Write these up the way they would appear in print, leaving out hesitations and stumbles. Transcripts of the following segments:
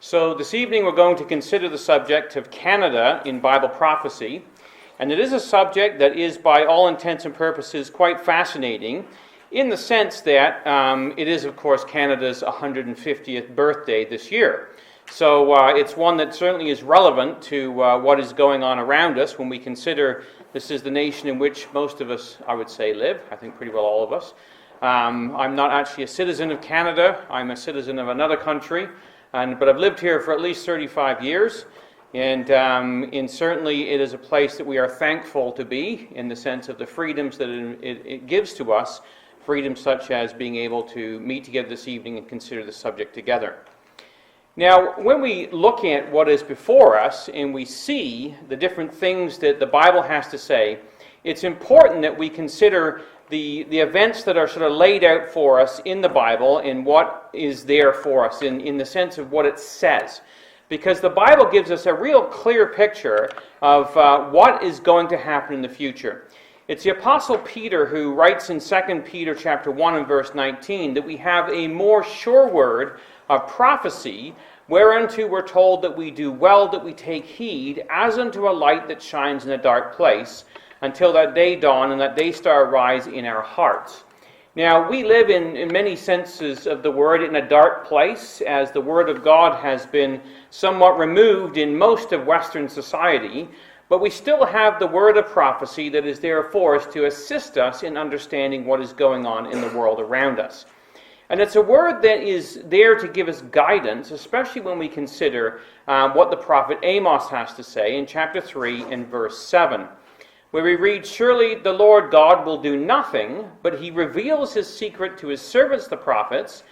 So this evening we're going to consider the subject of Canada in Bible prophecy. And it is a subject that is, by all intents and purposes, quite fascinating in the sense that it is, of course, Canada's 150th birthday this year. So it's one that certainly is relevant to what is going on around us when we consider this is the nation in which most of us, I would say, live. I think pretty well all of us. I'm not actually a citizen of Canada. I'm a citizen of another country. But I've lived here for at least 35 years, and certainly it is a place that we are thankful to be in the sense of the freedoms that it gives to us, freedoms such as being able to meet together this evening and consider the subject together. Now, when we look at what is before us and we see the different things that the Bible has to say, it's important that we consider the events that are sort of laid out for us in the Bible and what is there for us in the sense of what it says. Because the Bible gives us a real clear picture of what is going to happen in the future. It's the Apostle Peter who writes in 2 Peter chapter 1 and verse 19 that we have a more sure word of prophecy, whereunto we're told that we do well that we take heed, as unto a light that shines in a dark place, until that day dawn and that day star rise in our hearts. Now, we live in many senses of the word in a dark place, as the Word of God has been somewhat removed in most of Western society, but we still have the word of prophecy that is there for us to assist us in understanding what is going on in the world around us. And it's a word that is there to give us guidance, especially when we consider what the prophet Amos has to say in chapter 3 and verse 7. Where we read, "Surely the Lord God will do nothing, but he reveals his secret to his servants the prophets."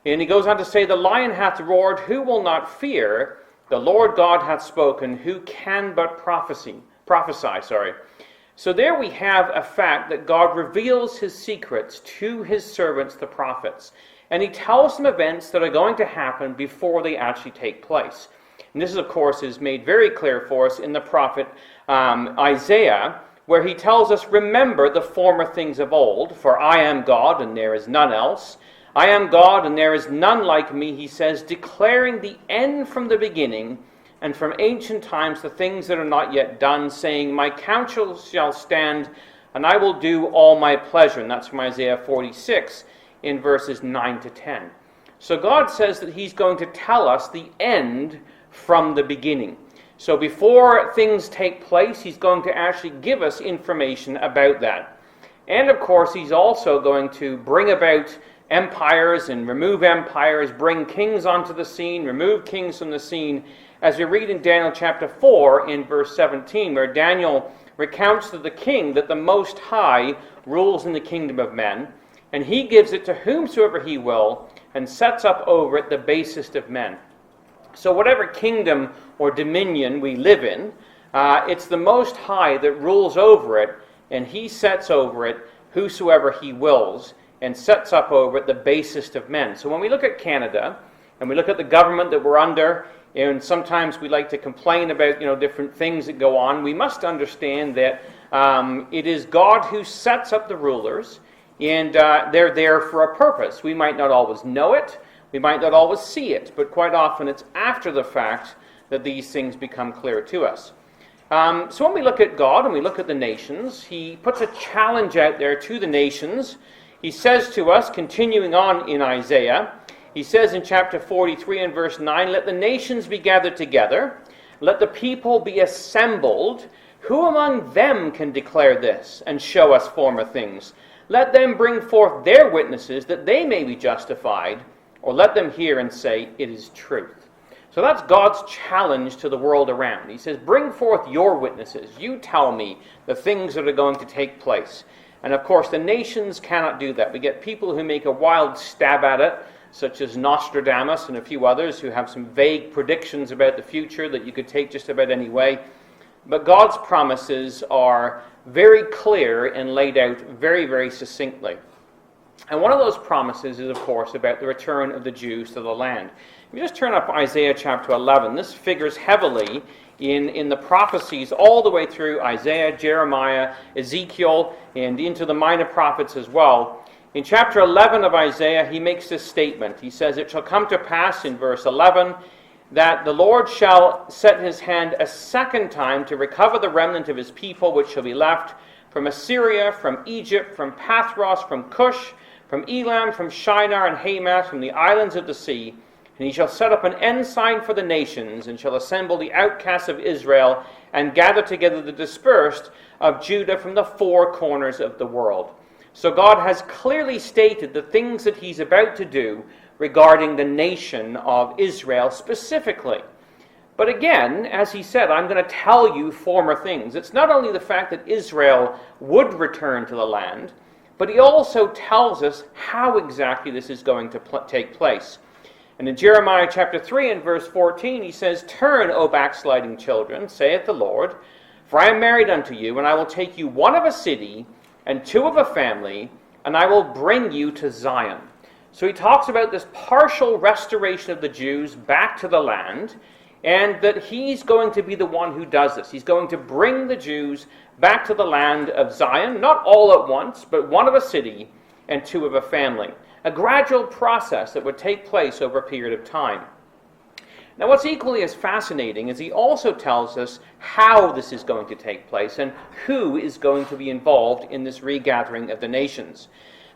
And he goes on to say, "The lion hath roared, who will not fear? The Lord God hath spoken, who can but prophesy. So there we have a fact that God reveals his secrets to his servants the prophets. And he tells them events that are going to happen before they actually take place. And this, of course, is made very clear for us in the prophet Isaiah, where he tells us, "Remember the former things of old, for I am God and there is none else. I am God and there is none like me," he says, "declaring the end from the beginning, and from ancient times the things that are not yet done, saying, my counsel shall stand, and I will do all my pleasure." And that's from Isaiah 46 in verses 9 to 10. So God says that he's going to tell us the end from the beginning. So before things take place, he's going to actually give us information about that. And of course, he's also going to bring about empires and remove empires, bring kings onto the scene, remove kings from the scene, as we read in Daniel chapter 4 in verse 17, where Daniel recounts to the king that the Most High rules in the kingdom of men, and he gives it to whomsoever he will, and sets up over it the basest of men. So whatever kingdom or dominion we live in, it's the Most High that rules over it, and he sets over it whosoever he wills, and sets up over it the basest of men. So when we look at Canada, and we look at the government that we're under, and sometimes we like to complain about different things that go on, we must understand that it is God who sets up the rulers, and they're there for a purpose. We might not always know it, we might not always see it, but quite often it's after the fact that these things become clear to us. So when we look at God and we look at the nations, he puts a challenge out there to the nations. He says to us, continuing on in Isaiah, he says in chapter 43 and verse 9, "Let the nations be gathered together, let the people be assembled. Who among them can declare this and show us former things? Let them bring forth their witnesses that they may be justified, or let them hear and say, it is truth." So that's God's challenge to the world around. He says, bring forth your witnesses. You tell me the things that are going to take place. And of course, the nations cannot do that. We get people who make a wild stab at it, such as Nostradamus and a few others who have some vague predictions about the future that you could take just about any way. But God's promises are very clear and laid out very, very succinctly. And one of those promises is, of course, about the return of the Jews to the land. If you just turn up Isaiah chapter 11, this figures heavily in the prophecies all the way through Isaiah, Jeremiah, Ezekiel, and into the minor prophets as well. In chapter 11 of Isaiah, he makes this statement. He says, "It shall come to pass," in verse 11, that the Lord shall set his hand a second time to recover the remnant of his people which shall be left from Assyria, from Egypt, from Pathros, from Cush, from Elam, from Shinar and Hamath, from the islands of the sea. And he shall set up an ensign for the nations, and shall assemble the outcasts of Israel, and gather together the dispersed of Judah from the four corners of the world. So God has clearly stated the things that he's about to do regarding the nation of Israel specifically. But again, as he said, I'm going to tell you former things. It's not only the fact that Israel would return to the land, but he also tells us how exactly this is going to take place. And in Jeremiah chapter 3 and verse 14, he says, "Turn, O backsliding children, saith the Lord, for I am married unto you, and I will take you one of a city, and two of a family, and I will bring you to Zion." So he talks about this partial restoration of the Jews back to the land, and that he's going to be the one who does this. He's going to bring the Jews back to the land of Zion, not all at once, but one of a city and two of a family. A gradual process that would take place over a period of time. Now, what's equally as fascinating is he also tells us how this is going to take place and who is going to be involved in this regathering of the nations.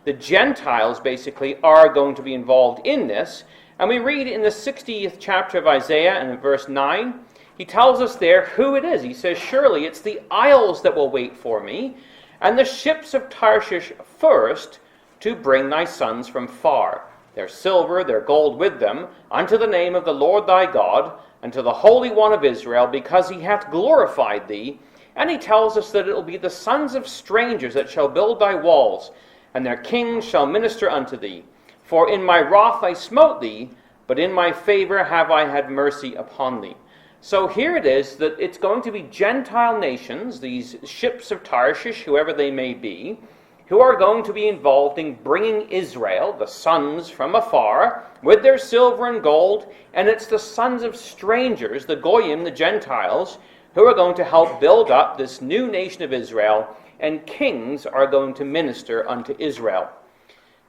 The Gentiles, basically, are going to be involved in this. And we read in the 60th chapter of Isaiah, and in verse 9, he tells us there who it is. He says, "Surely it's the isles that will wait for me, and the ships of Tarshish first, to bring thy sons from far, their silver, their gold with them, unto the name of the Lord thy God, and to the Holy One of Israel, because he hath glorified thee." And he tells us that it will be the sons of strangers that shall build thy walls, and their kings shall minister unto thee. For in my wrath I smote thee, but in my favor have I had mercy upon thee. So here it is that it's going to be Gentile nations, these ships of Tarshish, whoever they may be, who are going to be involved in bringing Israel, the sons from afar, with their silver and gold, and it's the sons of strangers, the Goyim, the Gentiles, who are going to help build up this new nation of Israel, and kings are going to minister unto Israel.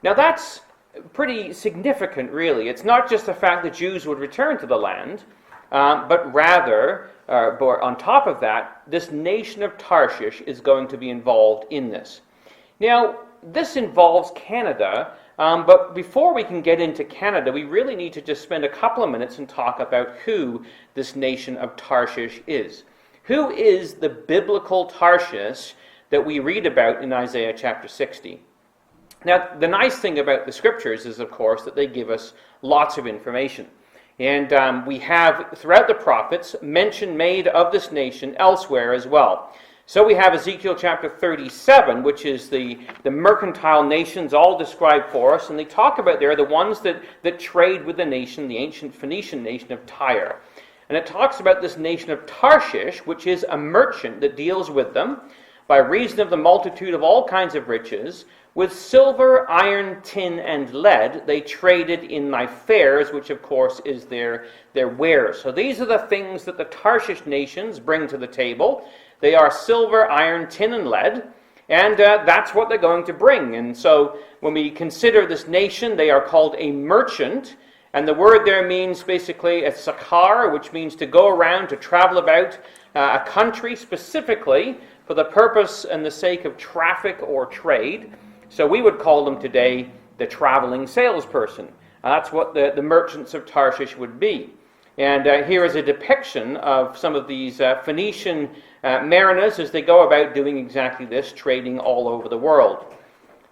Now that's pretty significant, really. It's not just the fact that Jews would return to the land, but rather, on top of that, this nation of Tarshish is going to be involved in this. Now, this involves Canada, but before we can get into Canada, we really need to just spend a couple of minutes and talk about who this nation of Tarshish is. Who is the biblical Tarshish that we read about in Isaiah chapter 60? Now, the nice thing about the scriptures is, of course, that they give us lots of information. And we have, throughout the prophets, mention made of this nation elsewhere as well. So we have Ezekiel chapter 37, which is the mercantile nations all described for us, and they talk about there the ones that trade with the nation, the ancient Phoenician nation of Tyre. And it talks about this nation of Tarshish, which is a merchant that deals with them by reason of the multitude of all kinds of riches. With silver, iron, tin, and lead, they traded in thy fairs, which of course is their wares. So these are the things that the Tarshish nations bring to the table. They are silver, iron, tin, and lead, and that's what they're going to bring. And so when we consider this nation, they are called a merchant, and the word there means basically a sakar, which means to go around, to travel about a country specifically for the purpose and the sake of traffic or trade. So we would call them today the traveling salesperson. That's what the merchants of Tarshish would be. And here is a depiction of some of these Phoenician mariners as they go about doing exactly this, trading all over the world.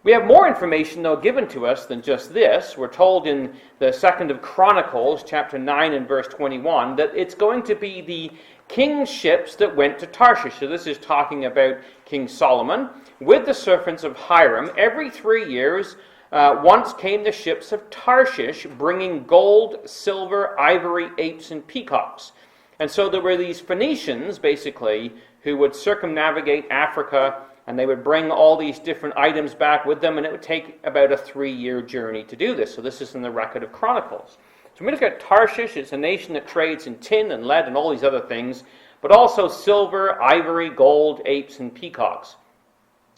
We have more information, though, given to us than just this. We're told in the 2nd of Chronicles, chapter 9 and verse 21, that it's going to be the king's ships that went to Tarshish. So this is talking about King Solomon. With the servants of Hiram, every 3 years, once came the ships of Tarshish, bringing gold, silver, ivory, apes, and peacocks. And so there were these Phoenicians, basically, who would circumnavigate Africa, and they would bring all these different items back with them, and it would take about a 3-year journey to do this. So this is in the record of Chronicles. So when we look at Tarshish, it's a nation that trades in tin and lead and all these other things, but also silver, ivory, gold, apes, and peacocks.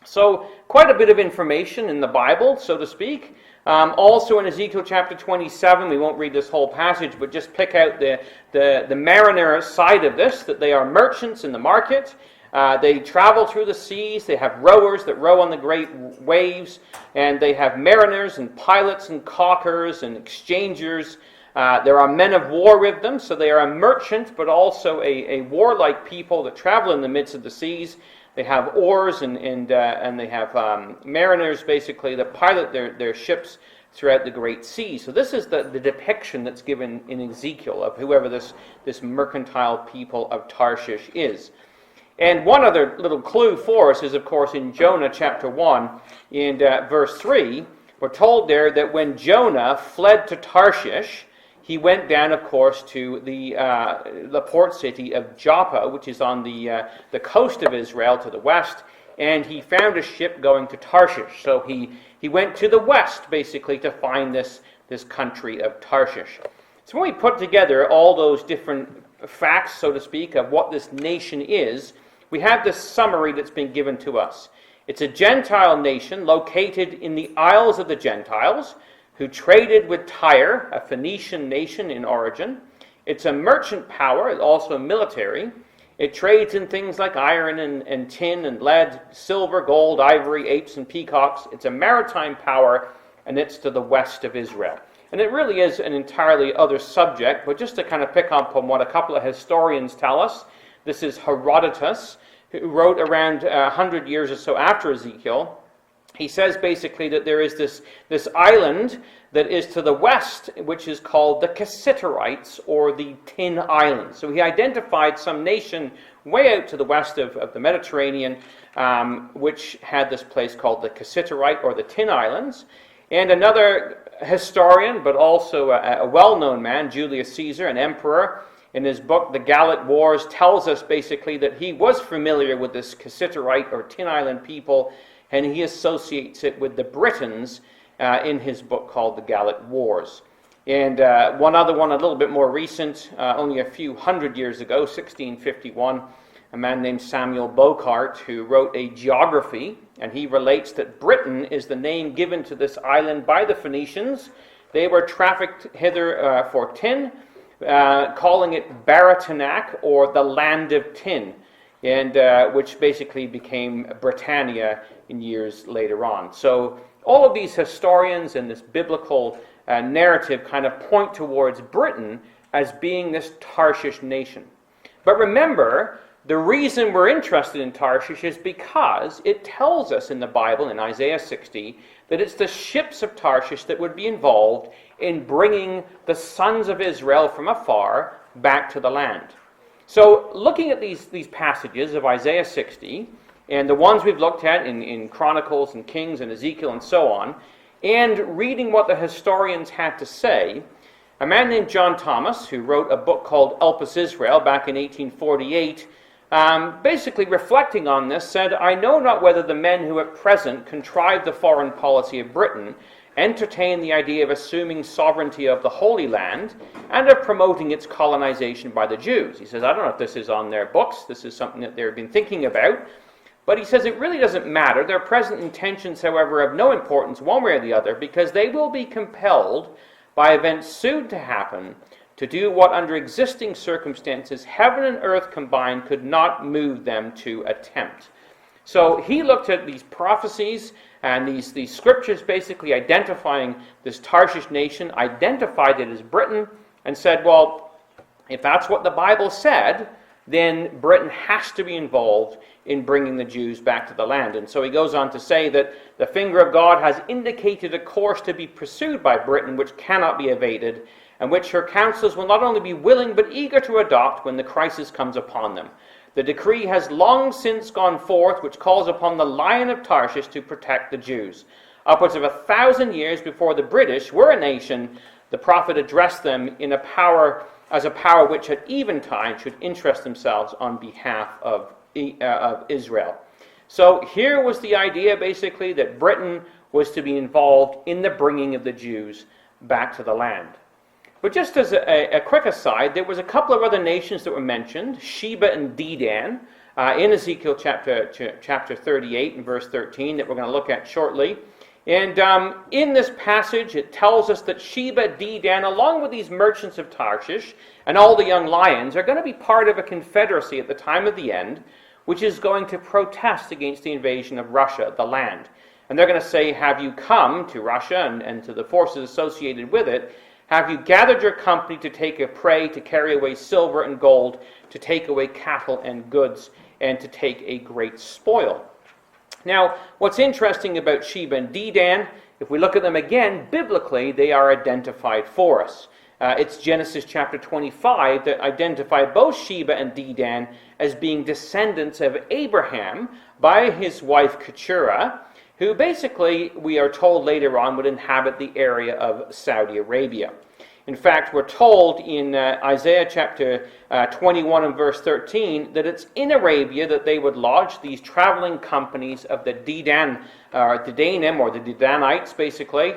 So quite a bit of information in the Bible, so to speak. Also in Ezekiel chapter 27, we won't read this whole passage, but just pick out the mariner side of this, that they are merchants in the market. They travel through the seas. They have rowers that row on the great waves. And they have mariners and pilots and caulkers and exchangers. There are men of war with them, so they are a merchant, but also a warlike people that travel in the midst of the seas. They have oars and they have mariners, basically, that pilot their ships throughout the great sea. So this is the depiction that's given in Ezekiel of whoever this mercantile people of Tarshish is. And one other little clue for us is, of course, in Jonah chapter 1, in verse 3, we're told there that when Jonah fled to Tarshish, he went down, of course, to the port city of Joppa, which is on the coast of Israel to the west, and he found a ship going to Tarshish. So he went to the west, basically, to find this country of Tarshish. So when we put together all those different facts, so to speak, of what this nation is, we have this summary that's been given to us. It's a Gentile nation located in the Isles of the Gentiles, who traded with Tyre, a Phoenician nation in origin. It's a merchant power, also military. It trades in things like iron and tin and lead, silver, gold, ivory, apes, and peacocks. It's a maritime power, and it's to the west of Israel. And it really is an entirely other subject, but just to kind of pick up on what a couple of historians tell us, this is Herodotus, who wrote around 100 years or so after Ezekiel. He says basically that there is this island that is to the west, which is called the Cassiterites, or the Tin Islands. So he identified some nation way out to the west of the Mediterranean, which had this place called the Cassiterite, or the Tin Islands. And another historian, but also a well-known man, Julius Caesar, an emperor, in his book, The Gallic Wars, tells us basically that he was familiar with this Cassiterite, or Tin Island people, and he associates it with the Britons in his book called The Gallic Wars. And one other one, a little bit more recent, only a few hundred years ago, 1651, a man named Samuel Bocart, who wrote a geography, and he relates that Britain is the name given to this island by the Phoenicians. They were trafficked hither for tin, calling it Baratanac, or the land of tin, and which basically became Britannia in years later on. So all of these historians and this biblical narrative kind of point towards Britain as being this Tarshish nation. But remember, the reason we're interested in Tarshish is because it tells us in the Bible, in Isaiah 60, that it's the ships of Tarshish that would be involved in bringing the sons of Israel from afar back to the land. So looking at these passages of Isaiah 60, and the ones we've looked at in Chronicles and Kings and Ezekiel and so on, and reading what the historians had to say, a man named John Thomas, who wrote a book called Elpis Israel back in 1848, basically reflecting on this, said, "I know not whether the men who at present contrive the foreign policy of Britain entertain the idea of assuming sovereignty of the Holy Land and of promoting its colonization by the Jews." He says, I don't know if this is on their books, this is something that they've been thinking about, but he says it really doesn't matter. Their present intentions, however, have no importance one way or the other, because they will be compelled by events soon to happen to do what under existing circumstances heaven and earth combined could not move them to attempt. So he looked at these prophecies and these scriptures basically identifying this Tarshish nation, identified it as Britain, and said, well, if that's what the Bible said, then Britain has to be involved in bringing the Jews back to the land. And so he goes on to say that the finger of God has indicated a course to be pursued by Britain which cannot be evaded, and which her counselors will not only be willing but eager to adopt when the crisis comes upon them. The decree has long since gone forth, which calls upon the Lion of Tarshish to protect the Jews. Upwards of 1,000 years before the British were a nation, the prophet addressed them in a power which at eventide should interest themselves on behalf of Israel. So here was the idea, basically, that Britain was to be involved in the bringing of the Jews back to the land. But just as a quick aside, there was a couple of other nations that were mentioned, Sheba and Dedan, in Ezekiel chapter 38 and verse 13 that we're going to look at shortly. And in this passage, it tells us that Sheba, Dedan, along with these merchants of Tarshish and all the young lions, are going to be part of a confederacy at the time of the end, which is going to protest against the invasion of Russia, the land. And they're going to say, have you come to Russia and to the forces associated with it? Have you gathered your company to take a prey, to carry away silver and gold, to take away cattle and goods, and to take a great spoil? Now, what's interesting about Sheba and Dedan, if we look at them again, biblically, they are identified for us. It's Genesis chapter 25 that identify both Sheba and Dedan as being descendants of Abraham by his wife Keturah, who basically, we are told later on, would inhabit the area of Saudi Arabia. In fact, we're told in Isaiah chapter 21 and verse 13 that it's in Arabia that they would lodge these traveling companies of the Dedanim, or the Dedanites, basically.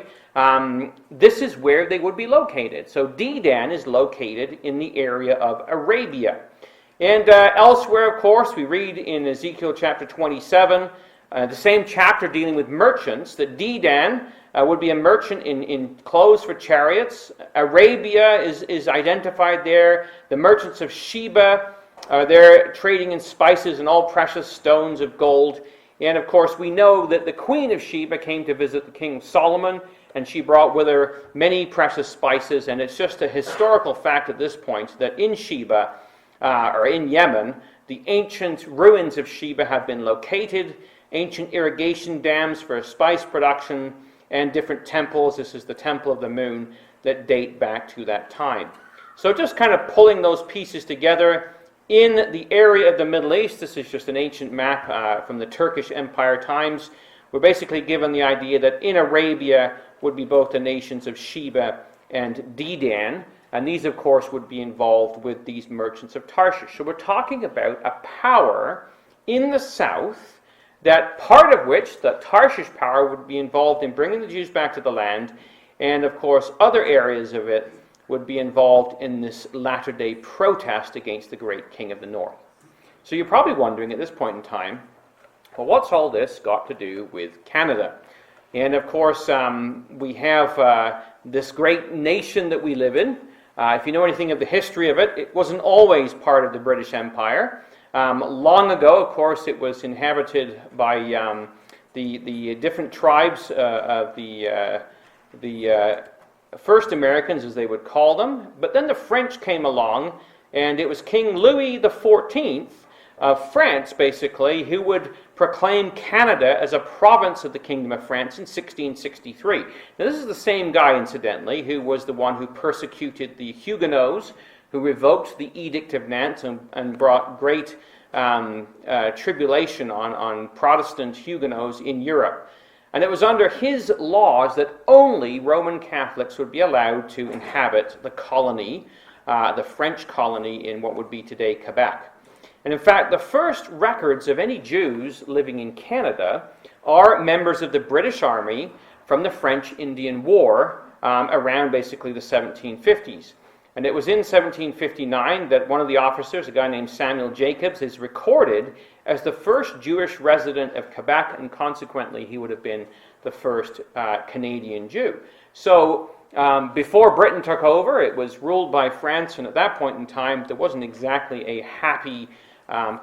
This is where they would be located. So Dedan is located in the area of Arabia. And elsewhere, of course, we read in Ezekiel chapter 27, the same chapter dealing with merchants, that Dedan would be a merchant in clothes for chariots. Arabia is identified there. The merchants of Sheba are there trading in spices and all precious stones of gold. And of course, we know that the queen of Sheba came to visit the king Solomon, and she brought with her many precious spices. And it's just a historical fact at this point that in Sheba, or in Yemen, the ancient ruins of Sheba have been located, ancient irrigation dams for spice production, and different temples. This is the Temple of the Moon that date back to that time. So just kind of pulling those pieces together, in the area of the Middle East, this is just an ancient map from the Turkish Empire times, we're basically given the idea that in Arabia would be both the nations of Sheba and Dedan, and these of course would be involved with these merchants of Tarshish. So we're talking about a power in the south, that part of which, the Tarshish power, would be involved in bringing the Jews back to the land, and of course other areas of it would be involved in this latter-day protest against the great king of the north. So you're probably wondering at this point in time, well, what's all this got to do with Canada? And of course, we have this great nation that we live in. If you know anything of the history of it, it wasn't always part of the British Empire. Long ago, of course, it was inhabited by the different tribes of the first Americans, as they would call them. But then the French came along, and it was King Louis XIV of France, basically, who would proclaim Canada as a province of the Kingdom of France in 1663. Now, this is the same guy, incidentally, who was the one who persecuted the Huguenots, who revoked the Edict of Nantes and brought great tribulation on Protestant Huguenots in Europe. And it was under his laws that only Roman Catholics would be allowed to inhabit the colony, the French colony in what would be today Quebec. And in fact, the first records of any Jews living in Canada are members of the British Army from the French Indian War around basically the 1750s. And it was in 1759 that one of the officers, a guy named Samuel Jacobs, is recorded as the first Jewish resident of Quebec, and consequently he would have been the first Canadian Jew. So before Britain took over, it was ruled by France, and at that point in time there wasn't exactly a happy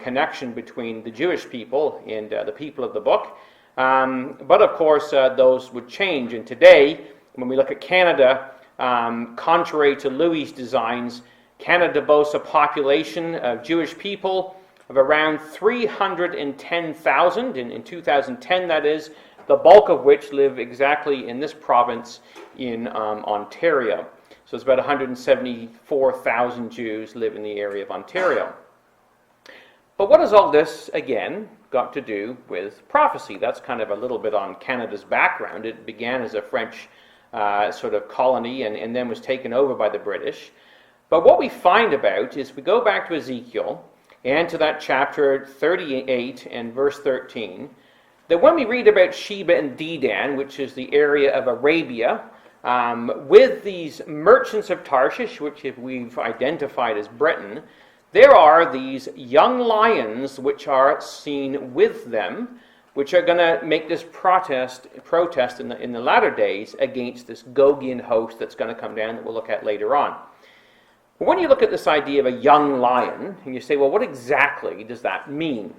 connection between the Jewish people and the people of the book. But of course those would change, and today when we look at Canada, contrary to Louis' designs, Canada boasts a population of Jewish people of around 310,000 in 2010, that is, the bulk of which live exactly in this province in Ontario. So it's about 174,000 Jews live in the area of Ontario. But what has all this, again, got to do with prophecy? That's kind of a little bit on Canada's background. It began as a French sort of colony and then was taken over by the British. But what we find about is we go back to Ezekiel and to that chapter 38 and verse 13, that when we read about Sheba and Dedan, which is the area of Arabia, with these merchants of Tarshish, which we've identified as Britain, there are these young lions which are seen with them, which are going to make this protest in the latter days against this Gogian host that's going to come down that we'll look at later on. But when you look at this idea of a young lion, and you say, well, what exactly does that mean?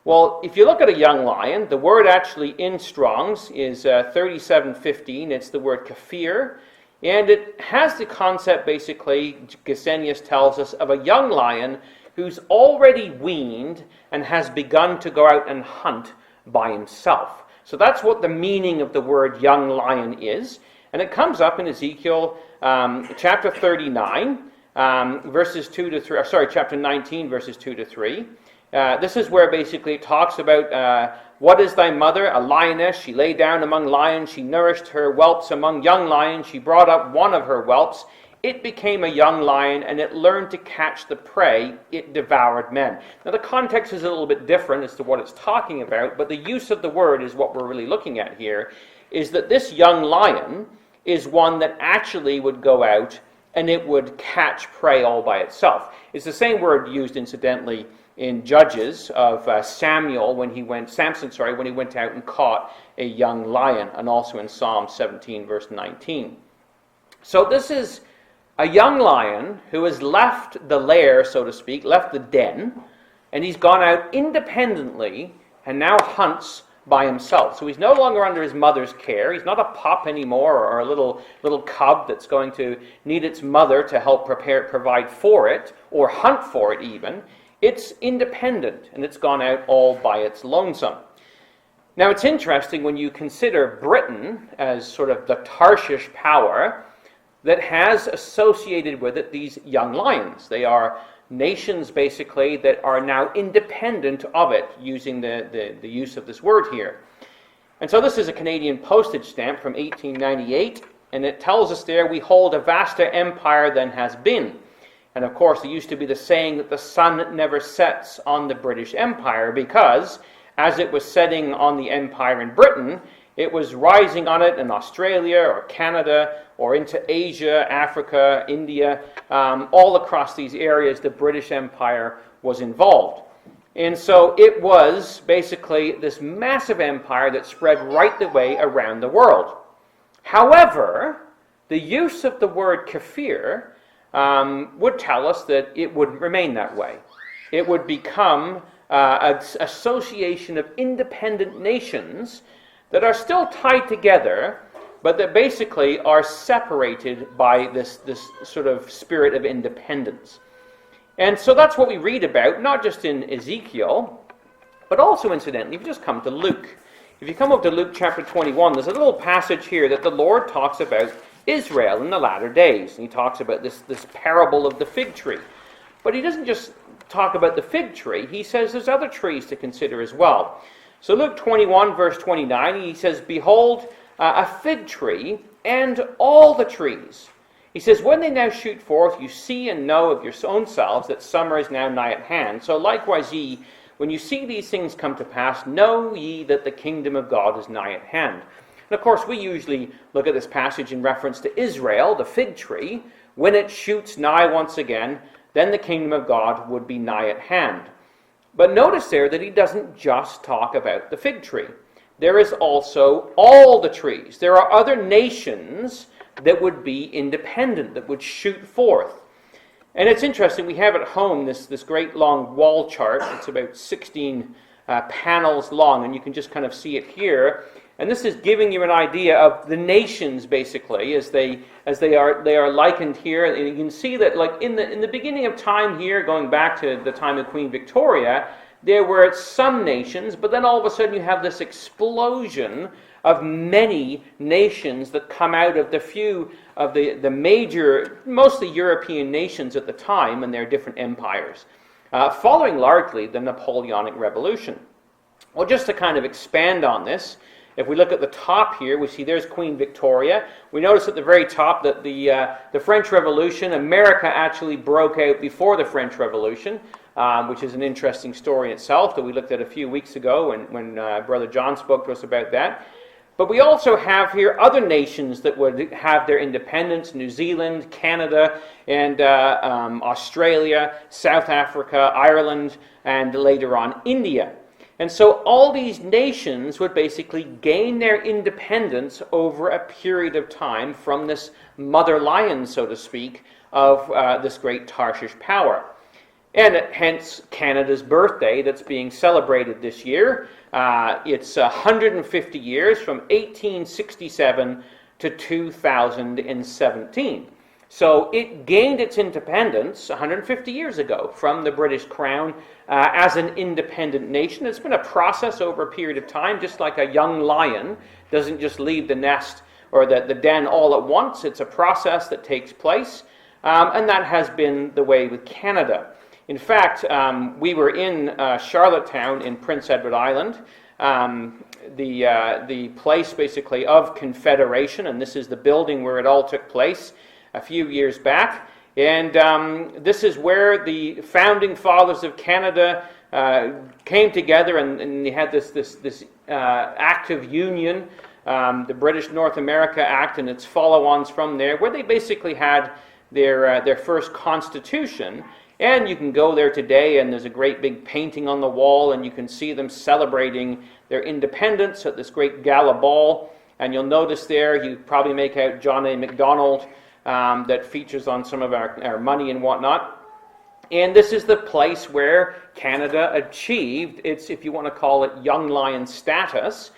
Well, if you look at a young lion, the word actually in Strong's is 3715. It's the word kafir, and it has the concept, basically, Gesenius tells us, of a young lion who's already weaned and has begun to go out and hunt by himself. So that's what the meaning of the word young lion is. And it comes up in Ezekiel chapter 39, verses 2 to 3, chapter 19, verses 2 to 3. This is where basically it talks about what is thy mother? A lioness. She lay down among lions. She nourished her whelps among young lions. She brought up one of her whelps. It became a young lion, and it learned to catch the prey. It devoured men. Now, the context is a little bit different as to what it's talking about, but the use of the word is what we're really looking at here, is that this young lion is one that actually would go out and it would catch prey all by itself. It's the same word used, incidentally, in Judges of Samson, when he went out and caught a young lion, and also in Psalm 17, verse 19. So this is a young lion who has left the lair, so to speak, left the den, and he's gone out independently and now hunts by himself. So he's no longer under his mother's care. He's not a pup anymore, or a little cub that's going to need its mother to help provide for it, or hunt for it even. It's independent, and it's gone out all by its lonesome. Now, it's interesting when you consider Britain as sort of the Tarshish power that has associated with it these young lions. They are nations, basically, that are now independent of it, using the use of this word here. And so this is a Canadian postage stamp from 1898, and it tells us there, we hold a vaster empire than has been. And of course, it used to be the saying that the sun never sets on the British Empire, because as it was setting on the empire in Britain, it was rising on it in Australia or Canada or into Asia, Africa, India, all across these areas the British Empire was involved. And so it was basically this massive empire that spread right the way around the world. However, the use of the word kafir would tell us that it wouldn't remain that way. It would become an association of independent nations that are still tied together, but that basically are separated by this sort of spirit of independence. And so that's what we read about, not just in Ezekiel, but also, incidentally, if you just come to Luke. If you come up to Luke chapter 21, there's a little passage here that the Lord talks about Israel in the latter days. And he talks about this parable of the fig tree. But he doesn't just talk about the fig tree. He says there's other trees to consider as well. So Luke 21, verse 29, he says, behold, a fig tree and all the trees. He says, when they now shoot forth, you see and know of your own selves that summer is now nigh at hand. So likewise ye, when you see these things come to pass, know ye that the kingdom of God is nigh at hand. And of course, we usually look at this passage in reference to Israel, the fig tree. When it shoots nigh once again, then the kingdom of God would be nigh at hand. But notice there that he doesn't just talk about the fig tree. There is also all the trees. There are other nations that would be independent, that would shoot forth. And it's interesting, we have at home this great long wall chart. It's about 16 panels long, and you can just kind of see it here. And this is giving you an idea of the nations, basically, as they are likened here. And you can see that, like in the beginning of time here, going back to the time of Queen Victoria, there were some nations, but then all of a sudden you have this explosion of many nations that come out of the few of the major, mostly European nations at the time and their different empires, following largely the Napoleonic Revolution. Well, just to kind of expand on this, if we look at the top here, we see there's Queen Victoria. We notice at the very top that the French Revolution, America actually broke out before the French Revolution, which is an interesting story in itself that we looked at a few weeks ago when Brother John spoke to us about that. But we also have here other nations that would have their independence: New Zealand, Canada, and Australia, South Africa, Ireland, and later on India. And so all these nations would basically gain their independence over a period of time from this mother lion, so to speak, of this great Tarshish power. And hence Canada's birthday that's being celebrated this year. It's 150 years from 1867 to 2017. So it gained its independence 150 years ago from the British Crown as an independent nation. It's been a process over a period of time, just like a young lion doesn't just leave the nest or the den all at once. It's a process that takes place, and that has been the way with Canada. In fact, we were in Charlottetown in Prince Edward Island, the place basically of Confederation, and this is the building where it all took place a few years back. And this is where the founding fathers of Canada came together, and they had this Act of Union, the British North America Act, and its follow-ons from there, where they basically had their first constitution. And you can go there today, and there's a great big painting on the wall, and you can see them celebrating their independence at this great gala ball. And you'll notice there, you probably make out John A. Macdonald that features on some of our money and whatnot. And this is the place where Canada achieved its, if you want to call it, young lion status.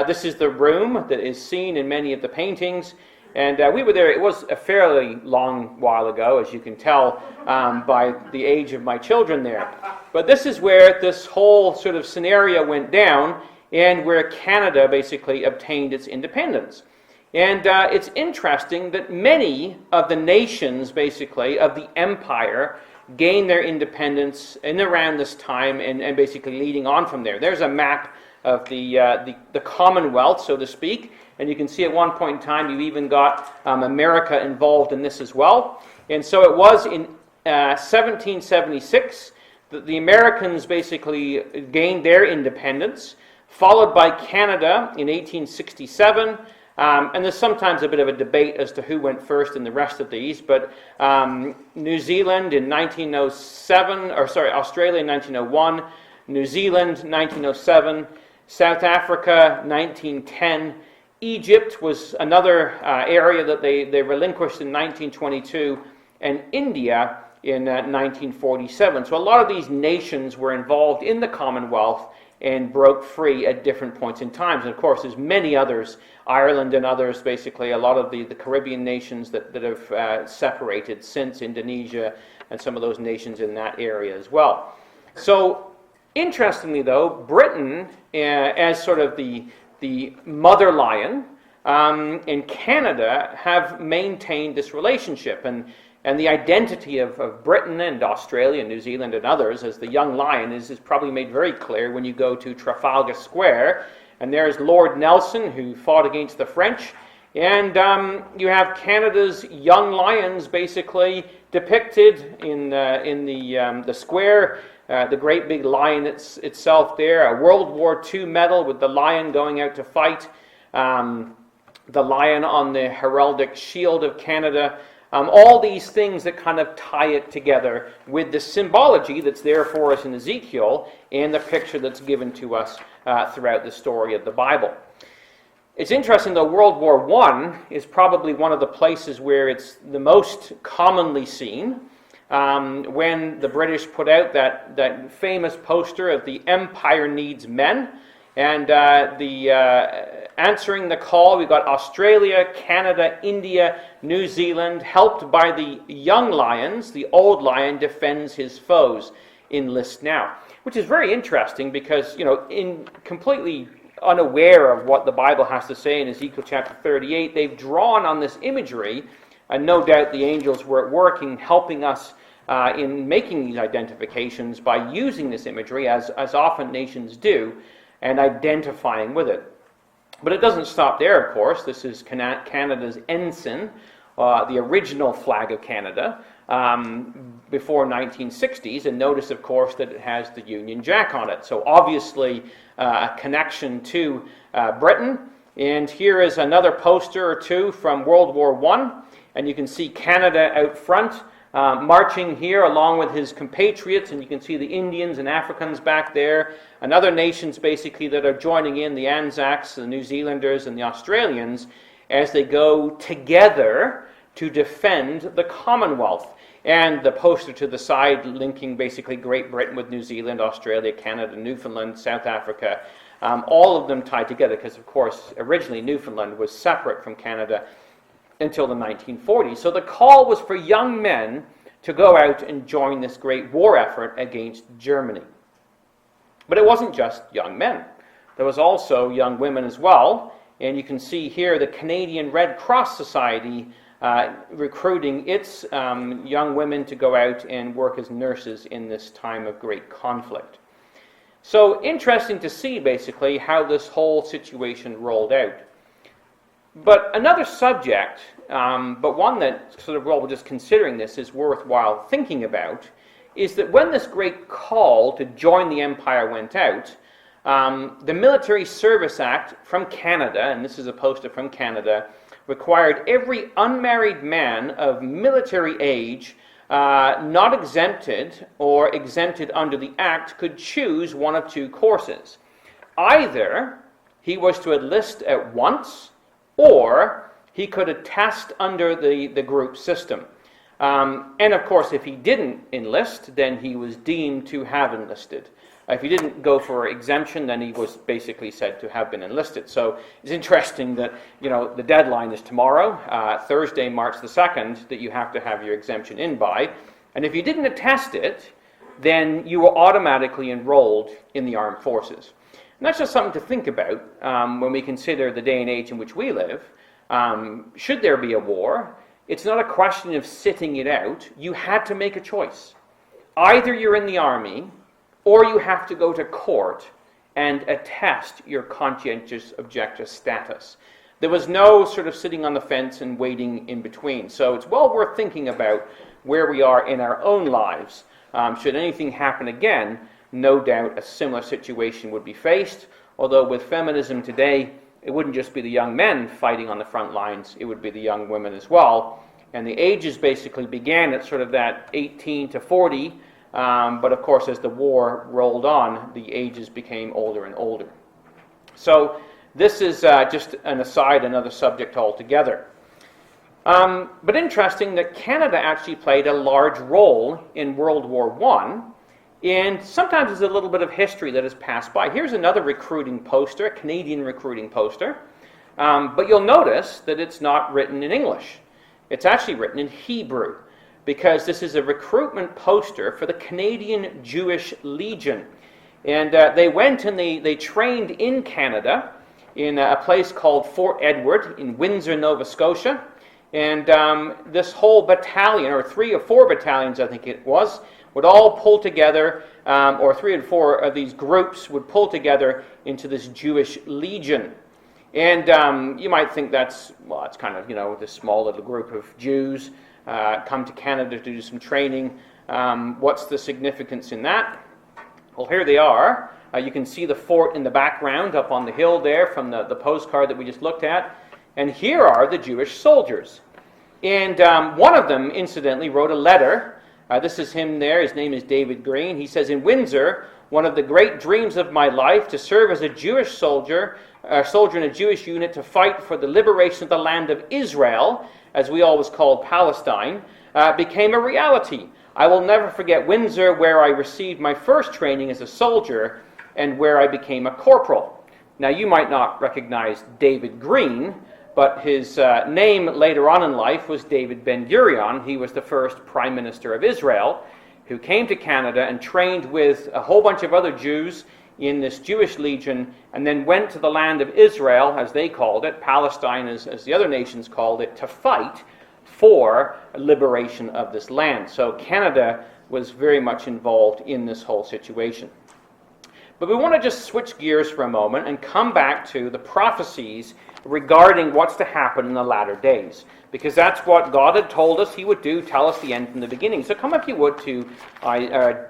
This is the room that is seen in many of the paintings. And we were there. It was a fairly long while ago, as you can tell by the age of my children there. But this is where this whole sort of scenario went down, and where Canada basically obtained its independence. And it's interesting that many of the nations, basically, of the empire gained their independence in around this time, and basically leading on from there. There's a map of the Commonwealth, so to speak. And you can see at one point in time, you've even got America involved in this as well. And so it was in 1776 that the Americans basically gained their independence, followed by Canada in 1867. And there's sometimes a bit of a debate as to who went first in the rest of these. But New Zealand in 1907, Australia in 1901, New Zealand 1907, South Africa 1910, Egypt was another area that they relinquished in 1922, and India in 1947. So a lot of these nations were involved in the Commonwealth and broke free at different points in time. And of course, there's many others, Ireland and others, basically a lot of the Caribbean nations that have separated since, Indonesia and some of those nations in that area as well. So interestingly though, Britain, as sort of the mother lion, and Canada have maintained this relationship, and the identity of Britain and Australia and New Zealand and others as the young lion is probably made very clear when you go to Trafalgar Square, and there's Lord Nelson, who fought against the French, and you have Canada's young lions basically depicted in the square. The great big lion itself there, a World War II medal with the lion going out to fight, the lion on the heraldic shield of Canada, all these things that kind of tie it together with the symbology that's there for us in Ezekiel and the picture that's given to us throughout the story of the Bible. It's interesting though, World War I is probably one of the places where it's the most commonly seen. When the British put out that famous poster of the Empire Needs Men, and answering the call, we've got Australia, Canada, India, New Zealand, helped by the young lions. The old lion defends his foes. Enlist now, which is very interesting because, in completely unaware of what the Bible has to say in Ezekiel chapter 38, they've drawn on this imagery, and no doubt the angels were at work in helping us in making these identifications by using this imagery, as often nations do, and identifying with it. But it doesn't stop there, of course. This is Canada's ensign, the original flag of Canada, before 1960s, and notice, of course, that it has the Union Jack on it. So obviously a connection to Britain, And here is another poster or two from World War I, and you can see Canada out front, marching here along with his compatriots, and you can see the Indians and Africans back there, and other nations basically that are joining in, the Anzacs, the New Zealanders, and the Australians, as they go together to defend the Commonwealth. And the poster to the side linking basically Great Britain with New Zealand, Australia, Canada, Newfoundland, South Africa, all of them tied together because, of course, originally Newfoundland was separate from Canada until the 1940s. So the call was for young men to go out and join this great war effort against Germany. But it wasn't just young men. There was also young women as well. And you can see here the Canadian Red Cross Society recruiting its young women to go out and work as nurses in this time of great conflict. So interesting to see basically how this whole situation rolled out. But another subject, but one that sort of, while we're just considering this, is worthwhile thinking about, is that when this great call to join the empire went out, the Military Service Act from Canada, and this is a poster from Canada, required every unmarried man of military age, not exempted or exempted under the Act, could choose one of two courses. Either he was to enlist at once, or he could attest under the group system. And of course, if he didn't enlist, then he was deemed to have enlisted. If he didn't go for exemption, then he was basically said to have been enlisted. So it's interesting that, the deadline is tomorrow, Thursday, March the 2nd, that you have to have your exemption in by. And if you didn't attest it, then you were automatically enrolled in the armed forces. And that's just something to think about when we consider the day and age in which we live. Should there be a war, it's not a question of sitting it out. You had to make a choice. Either you're in the army, or you have to go to court and attest your conscientious objector status. There was no sort of sitting on the fence and waiting in between. So it's well worth thinking about where we are in our own lives. Should anything happen again, no doubt a similar situation would be faced, although with feminism today, it wouldn't just be the young men fighting on the front lines, it would be the young women as well. And the ages basically began at sort of that 18 to 40, but of course, as the war rolled on, the ages became older and older. So this is just an aside, another subject altogether. But interesting that Canada actually played a large role in World War I, and sometimes there's a little bit of history that has passed by. Here's another recruiting poster, a Canadian recruiting poster, but you'll notice that it's not written in English. It's actually written in Hebrew, because this is a recruitment poster for the Canadian Jewish Legion. And they went and they trained in Canada in a place called Fort Edward in Windsor, Nova Scotia. And this whole battalion, or 3 or 4 battalions I think it was, would all pull together, or 3 or 4 of these groups would pull together into this Jewish Legion. And you might think it's kind of, this small little group of Jews come to Canada to do some training. What's the significance in that? Well, here they are. You can see the fort in the background up on the hill there from the postcard that we just looked at. And here are the Jewish soldiers. And one of them, incidentally, wrote a letter. This is him there. His name is David Green. He says, "In Windsor, one of the great dreams of my life, to serve as a Jewish soldier in a Jewish unit to fight for the liberation of the land of Israel, as we always called Palestine, became a reality. I will never forget Windsor, where I received my first training as a soldier and where I became a corporal." Now, you might not recognize David Green, but his name later on in life was David Ben-Gurion. He was the first Prime Minister of Israel, who came to Canada and trained with a whole bunch of other Jews in this Jewish Legion, and then went to the land of Israel, as they called it, Palestine as the other nations called it, to fight for liberation of this land. So Canada was very much involved in this whole situation. But we want to just switch gears for a moment and come back to the prophecies regarding what's to happen in the latter days, because that's what God had told us he would do, tell us the end from the beginning. So come, if you would, to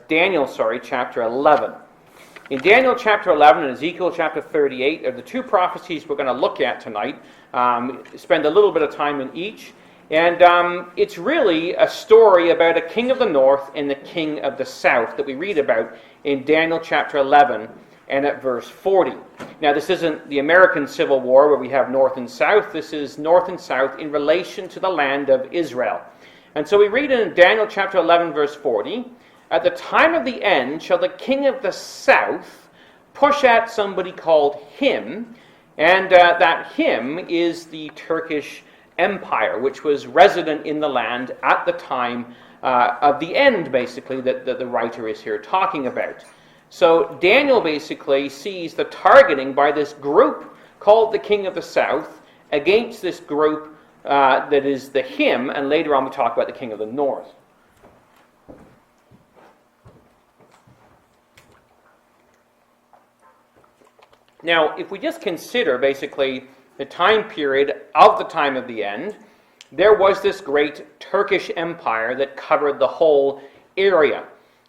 Daniel, chapter 11. In Daniel chapter 11 and Ezekiel chapter 38 are the two prophecies we're going to look at tonight. Spend a little bit of time in each. And it's really a story about a king of the north and the king of the south that we read about in Daniel chapter 11 and at verse 40. Now, this isn't the American Civil War where we have north and south. This is north and south in relation to the land of Israel. And so we read in Daniel chapter 11, verse 40, "At the time of the end shall the king of the south push at somebody called him," and that him is the Turkish Empire, which was resident in the land at the time of the end, basically, that the writer is here talking about. So Daniel basically sees the targeting by this group called the King of the South against this group that is the him, and later on we talk about the King of the North. Now, if we just consider basically the time period of the time of the end, there was this great Turkish empire that covered the whole area.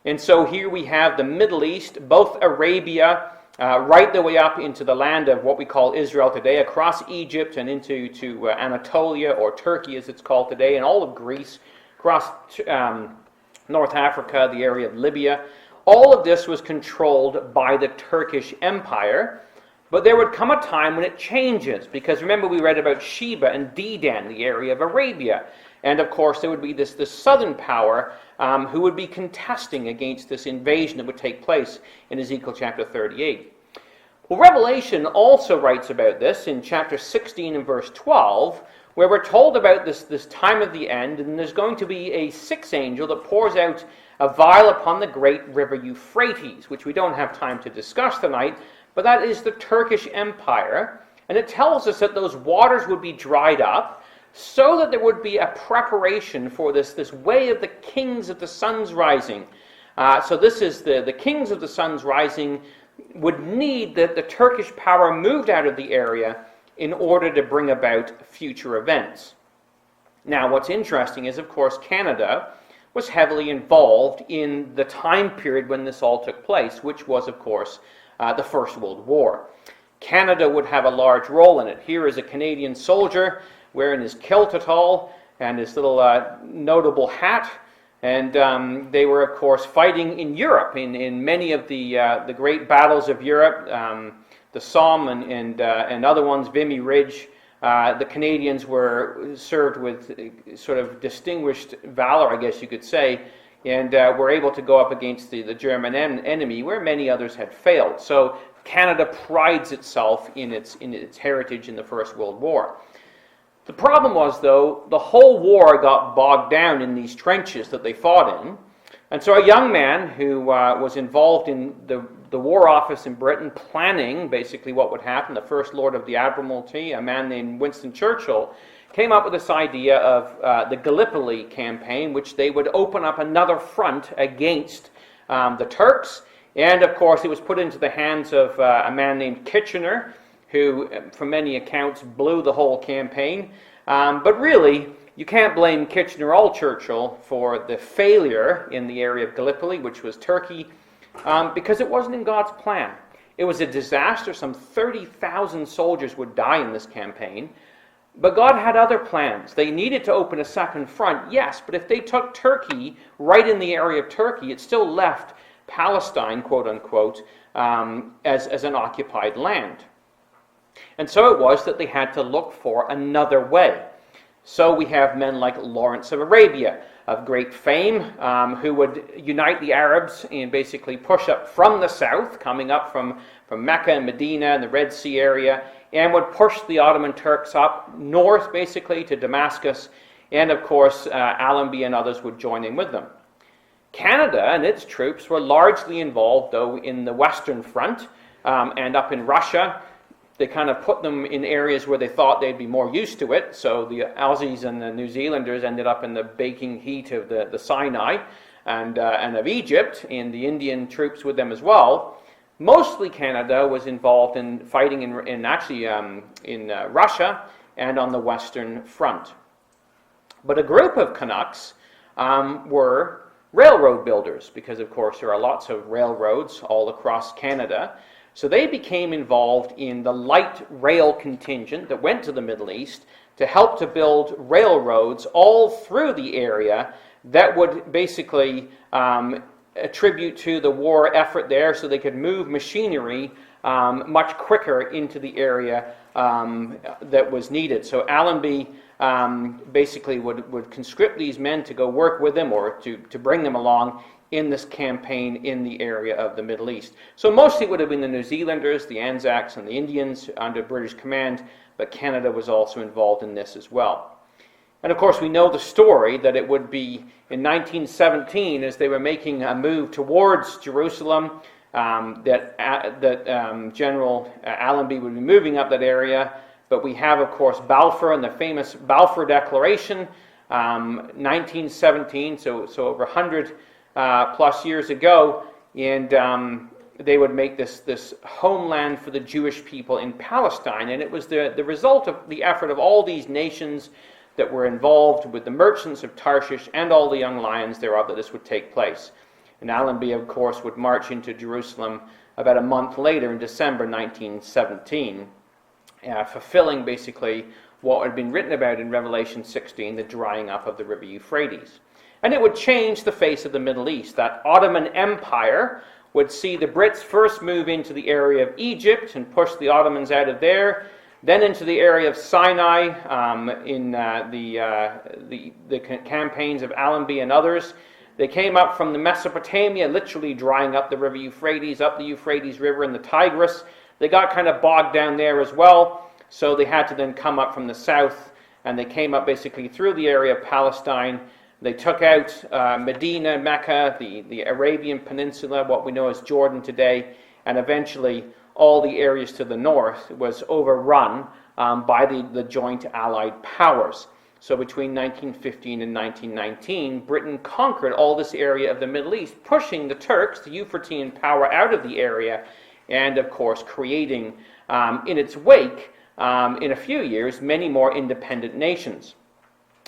And so here we have the Middle East, both Arabia, right the way up into the land of what we call Israel today, across Egypt and into Anatolia, or Turkey as it's called today, and all of Greece, across North Africa, the area of Libya. All of this was controlled by the Turkish Empire. But there would come a time when it changes, because remember we read about Sheba and Dedan, the area of Arabia. And of course there would be this southern power who would be contesting against this invasion that would take place in Ezekiel chapter 38. Well, Revelation also writes about this in chapter 16 and verse 12, where we're told about this time of the end, and there's going to be a sixth angel that pours out a vial upon the great river Euphrates, which we don't have time to discuss tonight, but that is the Turkish Empire, and it tells us that those waters would be dried up so that there would be a preparation for this way of the kings of the sun's rising. So this is the kings of the sun's rising would need that the Turkish power moved out of the area in order to bring about future events. Now, what's interesting is, of course, Canada was heavily involved in the time period when this all took place, which was, of course, the First World War. Canada would have a large role in it. Here is a Canadian soldier wearing his kilt at all and his little notable hat. And they were, of course, fighting in Europe, in many of the great battles of Europe, the Somme and other ones, Vimy Ridge. The Canadians were served with sort of distinguished valor, I guess you could say, and were able to go up against the German enemy, where many others had failed. So Canada prides itself in its heritage in the First World War. The problem was, though, the whole war got bogged down in these trenches that they fought in. And so a young man who was involved in the War Office in Britain, planning basically what would happen, the First Lord of the Admiralty, a man named Winston Churchill, came up with this idea of the Gallipoli campaign, which they would open up another front against the Turks. And, of course, it was put into the hands of a man named Kitchener, who, from many accounts, blew the whole campaign. But really, you can't blame Kitchener or Churchill for the failure in the area of Gallipoli, which was Turkey, because it wasn't in God's plan. It was a disaster. Some 30,000 soldiers would die in this campaign. But God had other plans. They needed to open a second front, yes, but if they took Turkey right in the area of Turkey, it still left Palestine, quote unquote, as an occupied land. And so it was that they had to look for another way. So we have men like Lawrence of Arabia, of great fame, who would unite the Arabs and basically push up from the south, coming up from Mecca and Medina and the Red Sea area, and would push the Ottoman Turks up north, basically, to Damascus, and of course, Allenby and others would join in with them. Canada and its troops were largely involved, though, in the Western Front, and up in Russia. They kind of put them in areas where they thought they'd be more used to it. So the Aussies and the New Zealanders ended up in the baking heat of the Sinai and of Egypt, and the Indian troops with them as well. Mostly Canada was involved in fighting in Russia and on the Western Front. But a group of Canucks were railroad builders, because of course there are lots of railroads all across Canada. So they became involved in the light rail contingent that went to the Middle East to help to build railroads all through the area that would basically attribute to the war effort there, so they could move machinery much quicker into the area that was needed. So Allenby basically would conscript these men to go work with him, or to bring them along in this campaign in the area of the Middle East. So mostly it would have been the New Zealanders, the Anzacs, and the Indians under British command, but Canada was also involved in this as well. And of course we know the story that it would be in 1917, as they were making a move towards Jerusalem, that General Allenby would be moving up that area. But we have, of course, Balfour and the famous Balfour Declaration, 1917, so over 100 plus years ago, and they would make this homeland for the Jewish people in Palestine. And it was the result of the effort of all these nations that were involved with the merchants of Tarshish and all the young lions thereof that this would take place. And Allenby, of course, would march into Jerusalem about a month later in December 1917, fulfilling basically what had been written about in Revelation 16, the drying up of the river Euphrates. And it would change the face of the Middle East. That Ottoman Empire would see the Brits first move into the area of Egypt and push the Ottomans out of there, then into the area of Sinai in the campaigns of Allenby and others. They came up from the Mesopotamia, literally drying up the river Euphrates, up the Euphrates River and the Tigris. They got kind of bogged down there as well, so they had to then come up from the south, and they came up basically through the area of Palestine. They took out Medina, Mecca, the Arabian Peninsula, what we know as Jordan today, and eventually all the areas to the north was overrun by the joint Allied powers. So between 1915 and 1919, Britain conquered all this area of the Middle East, pushing the Turks, the Euphratean power, out of the area, and of course creating in its wake, in a few years, many more independent nations.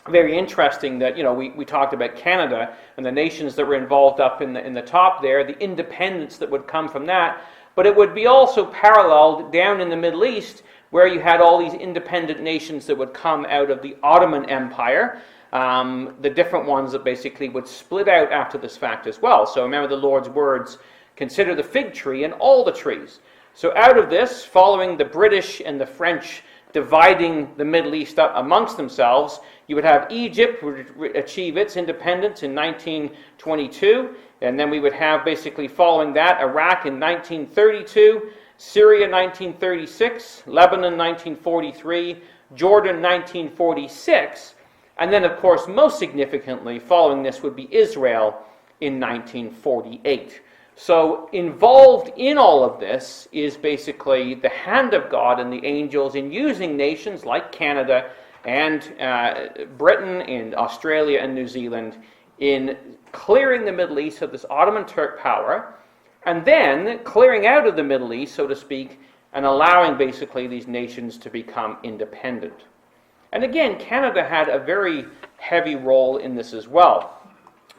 Very interesting that, we talked about Canada and the nations that were involved up in the top there, the independence that would come from that, but it would be also paralleled down in the Middle East, where you had all these independent nations that would come out of the Ottoman Empire, the different ones that basically would split out after this fact as well. So remember the Lord's words, consider the fig tree and all the trees. So out of this, following the British and the French dividing the Middle East up amongst themselves, you would have Egypt would achieve its independence in 1922, and then we would have basically following that Iraq in 1932, Syria 1936, Lebanon 1943, Jordan 1946, and then of course most significantly following this would be Israel in 1948. So involved in all of this is basically the hand of God and the angels in using nations like Canada and Britain and Australia and New Zealand in clearing the Middle East of this Ottoman Turk power, and then clearing out of the Middle East, so to speak, and allowing basically these nations to become independent. And again, Canada had a very heavy role in this as well.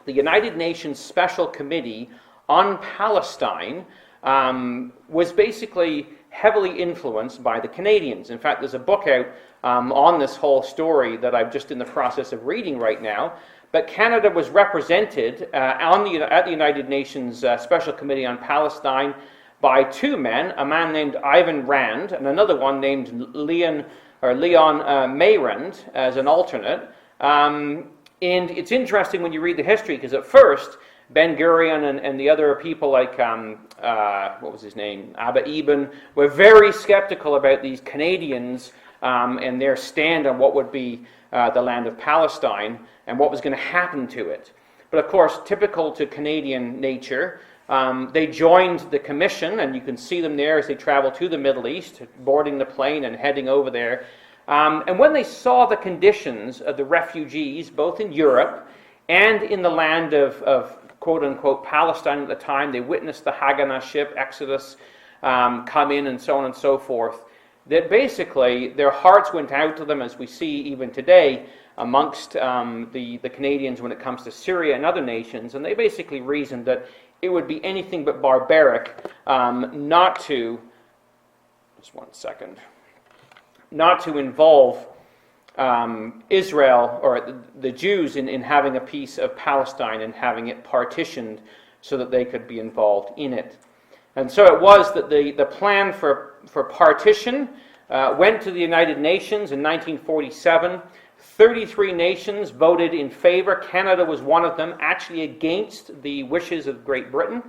The United Nations Special Committee on Palestine was basically heavily influenced by the Canadians. In fact, there's a book out on this whole story that I'm just in the process of reading right now. But Canada was represented at the United Nations Special Committee on Palestine by two men, a man named Ivan Rand and another one named Leon Mayrand as an alternate. And it's interesting when you read the history, because at first Ben-Gurion and the other people like, what was his name, Abba Eban, were very skeptical about these Canadians and their stand on what would be the land of Palestine and what was going to happen to it. But of course, typical to Canadian nature, they joined the commission, and you can see them there as they travel to the Middle East, boarding the plane and heading over there. And when they saw the conditions of the refugees, both in Europe and in the land of quote-unquote Palestine at the time, they witnessed the Haganah ship, Exodus, come in and so on and so forth. that basically their hearts went out to them, as we see even today amongst the Canadians when it comes to Syria and other nations, and they basically reasoned that it would be anything but barbaric not to, just one second, not to involve Israel or the Jews in having a piece of Palestine and having it partitioned so that they could be involved in it. And so it was that the plan for partition went to the United Nations in 1947. 33 nations voted in favor. Canada was one of them, actually against the wishes of Great Britain,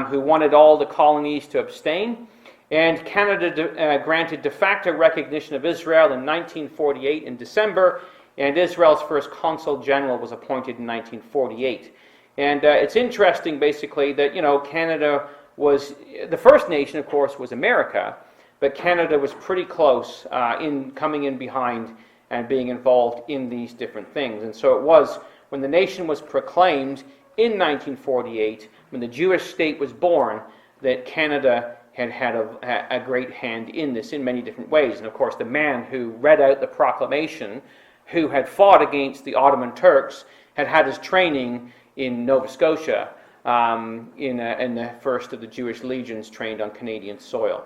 who wanted all the colonies to abstain. And Canada granted de facto recognition of Israel in 1948 in December, and Israel's first consul general was appointed in 1948. And it's interesting, basically, that, Canada was, the first nation, of course, was America, but Canada was pretty close in coming in behind and being involved in these different things. And so it was when the nation was proclaimed in 1948, when the Jewish state was born, that Canada had a great hand in this in many different ways. And of course, the man who read out the proclamation, who had fought against the Ottoman Turks, had his training in Nova Scotia, in the first of the Jewish legions trained on Canadian soil.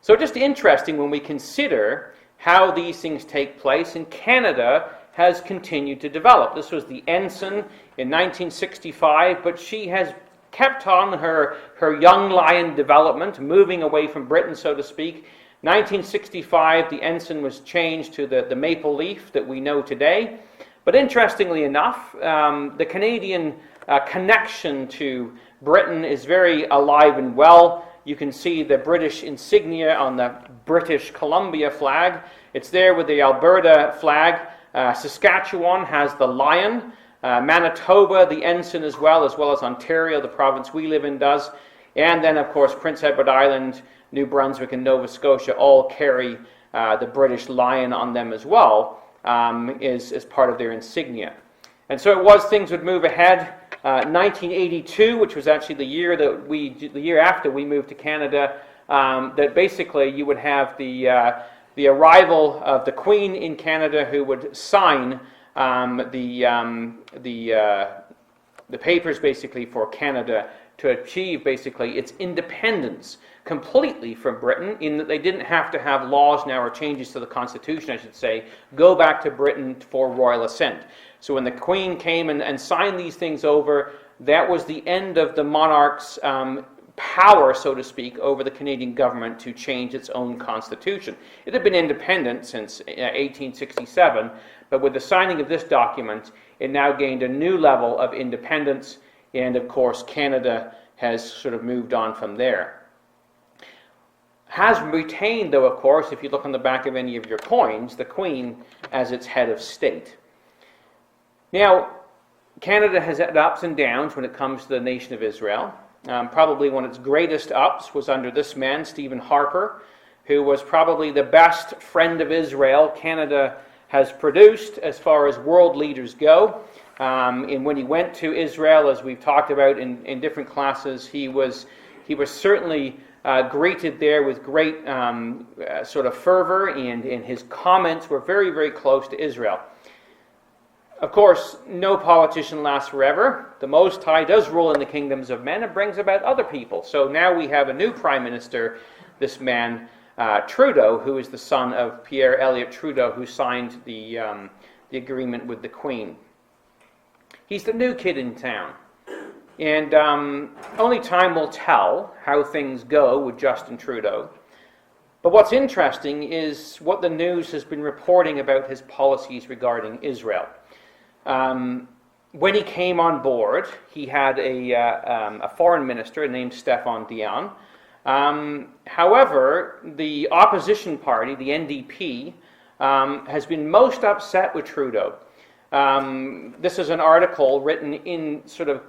So just interesting when we consider how these things take place, and Canada has continued to develop. This was the ensign in 1965, but she has kept on her young lion development, moving away from Britain, so to speak. 1965, the ensign was changed to the maple leaf that we know today. But interestingly enough, the Canadian connection to Britain is very alive and well. You can see the British insignia on the British Columbia flag. It's there with the Alberta flag. Saskatchewan has the lion. Manitoba, the ensign as well as Ontario, the province we live in, does. And then, of course, Prince Edward Island, New Brunswick, and Nova Scotia all carry the British lion on them as well, as part of their insignia. And so it was things would move ahead. 1982, which was actually the year after we moved to Canada, that basically you would have the arrival of the Queen in Canada, who would sign the papers basically for Canada to achieve basically its independence completely from Britain, in that they didn't have to have laws now, or changes to the Constitution, I should say, go back to Britain for royal assent. So when the Queen came and signed these things over, that was the end of the monarch's power, so to speak, over the Canadian government to change its own constitution. It had been independent since 1867, but with the signing of this document, it now gained a new level of independence, and of course Canada has sort of moved on from there. Has retained, though, of course, if you look on the back of any of your coins, the Queen as its head of state. Now, Canada has had ups and downs when it comes to the nation of Israel. Probably one of its greatest ups was under this man, Stephen Harper, who was probably the best friend of Israel Canada has produced as far as world leaders go. And when he went to Israel, as we've talked about in different classes, he was certainly greeted there with great sort of fervor, and his comments were very, very close to Israel. Of course, no politician lasts forever. The Most High does rule in the kingdoms of men and brings about other people. So now we have a new prime minister, this man, Trudeau, who is the son of Pierre Elliott Trudeau, who signed the agreement with the Queen. He's the new kid in town. And only time will tell how things go with Justin Trudeau. But what's interesting is what the news has been reporting about his policies regarding Israel. When he came on board, he had a foreign minister named Stéphane Dedan. However, the opposition party, the NDP, has been most upset with Trudeau. This is an article written in sort of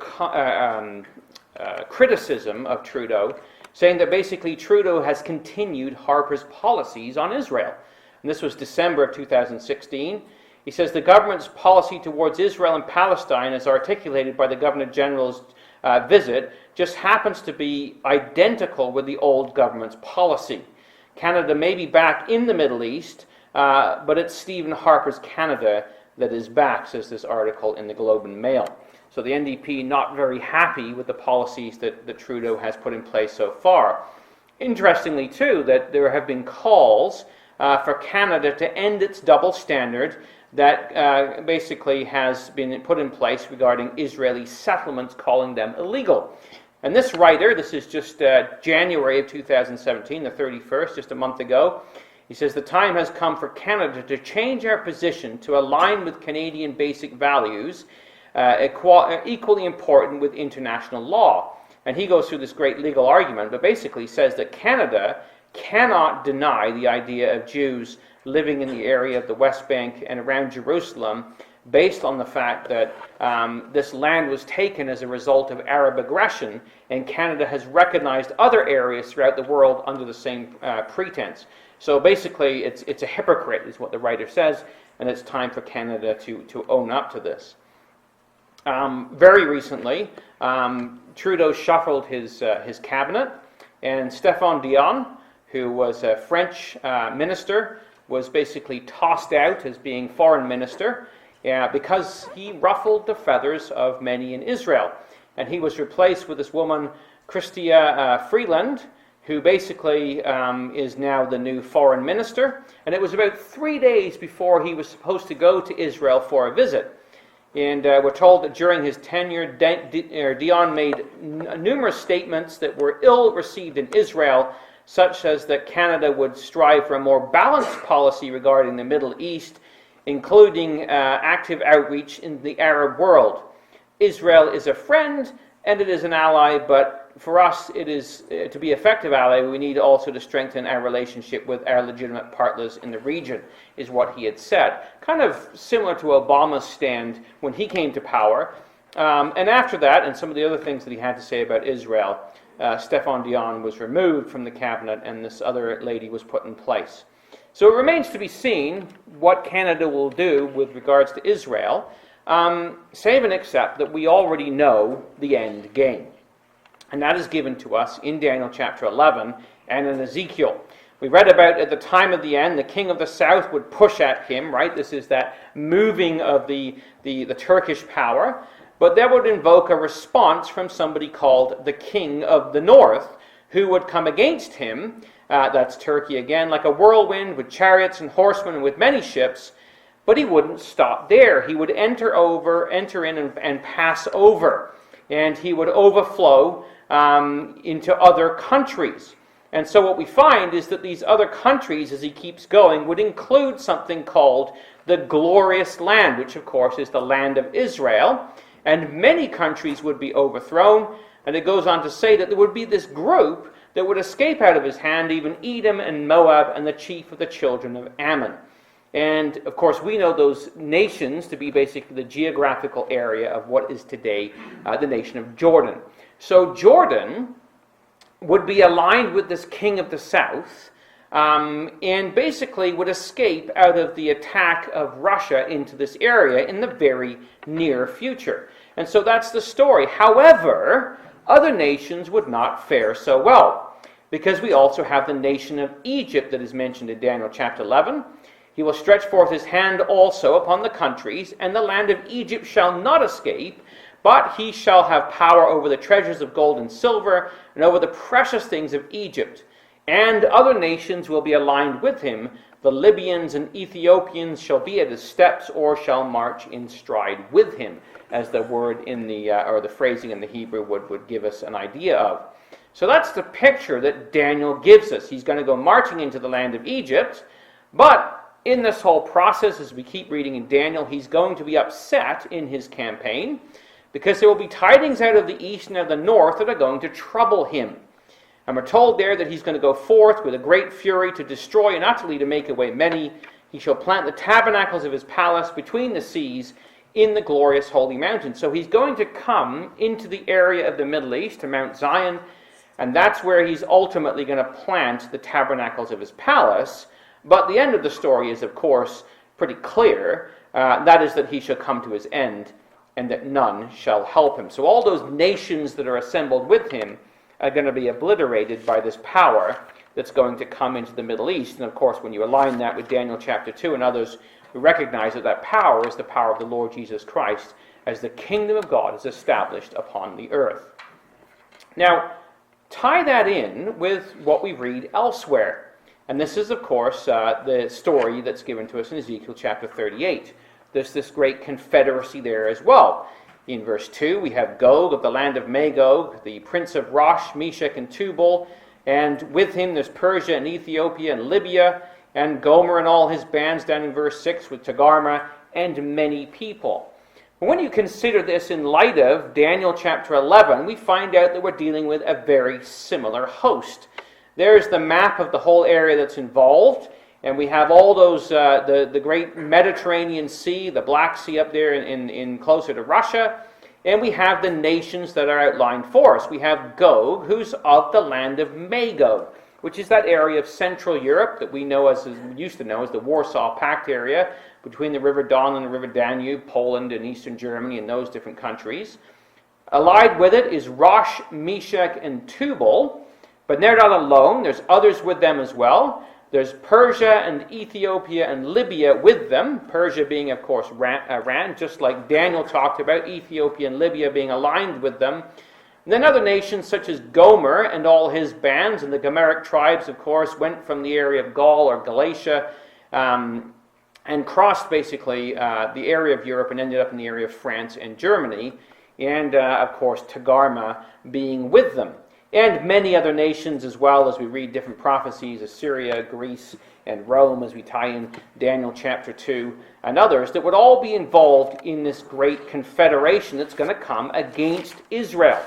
criticism of Trudeau, saying that basically Trudeau has continued Harper's policies on Israel. And this was December of 2016. He says the government's policy towards Israel and Palestine, as articulated by the Governor-General's visit, just happens to be identical with the old government's policy. Canada may be back in the Middle East, but it's Stephen Harper's Canada that is back, says this article in the Globe and Mail. So the NDP not very happy with the policies that Trudeau has put in place so far. Interestingly, too, that there have been calls for Canada to end its double standard that basically has been put in place regarding Israeli settlements, calling them illegal. And this writer, this is just January of 2017, the 31st, just a month ago, he says, the time has come for Canada to change our position to align with Canadian basic values, equally important with international law. And he goes through this great legal argument, but basically says that Canada cannot deny the idea of Jews living in the area of the West Bank and around Jerusalem, based on the fact that this land was taken as a result of Arab aggression, and Canada has recognized other areas throughout the world under the same pretense. So basically, it's a hypocrite, is what the writer says, and it's time for Canada to own up to this. Very recently, Trudeau shuffled his cabinet, and Stéphane Dion, who was a French minister, was basically tossed out as being foreign minister because he ruffled the feathers of many in Israel. And he was replaced with this woman, Chrystia Freeland, who basically is now the new foreign minister. And it was about 3 days before he was supposed to go to Israel for a visit. And we're told that during his tenure, Dion made numerous statements that were ill received in Israel, such as that Canada would strive for a more balanced policy regarding the Middle East, including active outreach in the Arab world. Israel is a friend and it is an ally, but for us, it is to be an effective ally, we need also to strengthen our relationship with our legitimate partners in the region, is what he had said. Kind of similar to Obama's stand when he came to power. And after that, and some of the other things that he had to say about Israel, Stéphane Dion was removed from the cabinet and this other lady was put in place. So it remains to be seen what Canada will do with regards to Israel, save and except that we already know the end game. And that is given to us in Daniel chapter 11 and in Ezekiel. We read about at the time of the end, the king of the south would push at him, right? This is that moving of the Turkish power. But that would invoke a response from somebody called the king of the north, who would come against him, that's Turkey again, like a whirlwind with chariots and horsemen and with many ships. But he wouldn't stop there. He would enter in and pass over. And he would overflow into other countries. And so what we find is that these other countries, as he keeps going, would include something called the glorious land, which of course is the land of Israel. And many countries would be overthrown. And it goes on to say that there would be this group that would escape out of his hand, even Edom and Moab and the chief of the children of Ammon. And of course we know those nations to be basically the geographical area of what is today the nation of Jordan. So Jordan would be aligned with this king of the south, and basically would escape out of the attack of Russia into this area in the very near future. And so that's the story. However, other nations would not fare so well, because we also have the nation of Egypt that is mentioned in Daniel chapter 11. He will stretch forth his hand also upon the countries, and the land of Egypt shall not escape, but he shall have power over the treasures of gold and silver, and over the precious things of Egypt. And other nations will be aligned with him. The Libyans and Ethiopians shall be at his steps, or shall march in stride with him, as the word in the, or the phrasing in the Hebrew would give us an idea of. So that's the picture that Daniel gives us. He's going to go marching into the land of Egypt, but in this whole process, as we keep reading in Daniel, he's going to be upset in his campaign, because there will be tidings out of the east and of the north that are going to trouble him. And we're told there that he's going to go forth with a great fury to destroy and utterly to make away many. He shall plant the tabernacles of his palace between the seas in the glorious holy mountain. So he's going to come into the area of the Middle East, to Mount Zion, and that's where he's ultimately going to plant the tabernacles of his palace. But the end of the story is, of course, pretty clear. That is that he shall come to his end, and that none shall help him. So all those nations that are assembled with him are going to be obliterated by this power that's going to come into the Middle East. And of course, when you align that with Daniel chapter 2 and others, we recognize that that power is the power of the Lord Jesus Christ as the kingdom of God is established upon the earth. Now, tie that in with what we read elsewhere. And this is, of course, the story that's given to us in Ezekiel chapter 38. There's this great confederacy there as well. In verse 2, we have Gog of the land of Magog, the prince of Rosh, Meshech, and Tubal, and with him there's Persia and Ethiopia and Libya, and Gomer and all his bands down in verse 6 with Togarmah and many people. When you consider this in light of Daniel chapter 11, we find out that we're dealing with a very similar host. There's the map of the whole area that's involved, and we have all those, the great Mediterranean Sea, the Black Sea up there in closer to Russia, and we have the nations that are outlined for us. We have Gog, who's of the land of Magog, which is that area of Central Europe that we used to know as the Warsaw Pact area, between the River Don and the River Danube, Poland and Eastern Germany and those different countries. Allied with it is Rosh, Meshech, and Tubal, but they're not alone. There's others with them as well. There's Persia and Ethiopia and Libya with them, Persia being, of course, Iran, just like Daniel talked about, Ethiopia and Libya being aligned with them. And then other nations such as Gomer and all his bands, and the Gomeric tribes, of course, went from the area of Gaul or Galatia and crossed basically the area of Europe and ended up in the area of France and Germany, and of course Togarmah being with them. And many other nations as well, as we read different prophecies, Assyria, Greece, and Rome, as we tie in Daniel chapter 2 and others, that would all be involved in this great confederation that's going to come against Israel.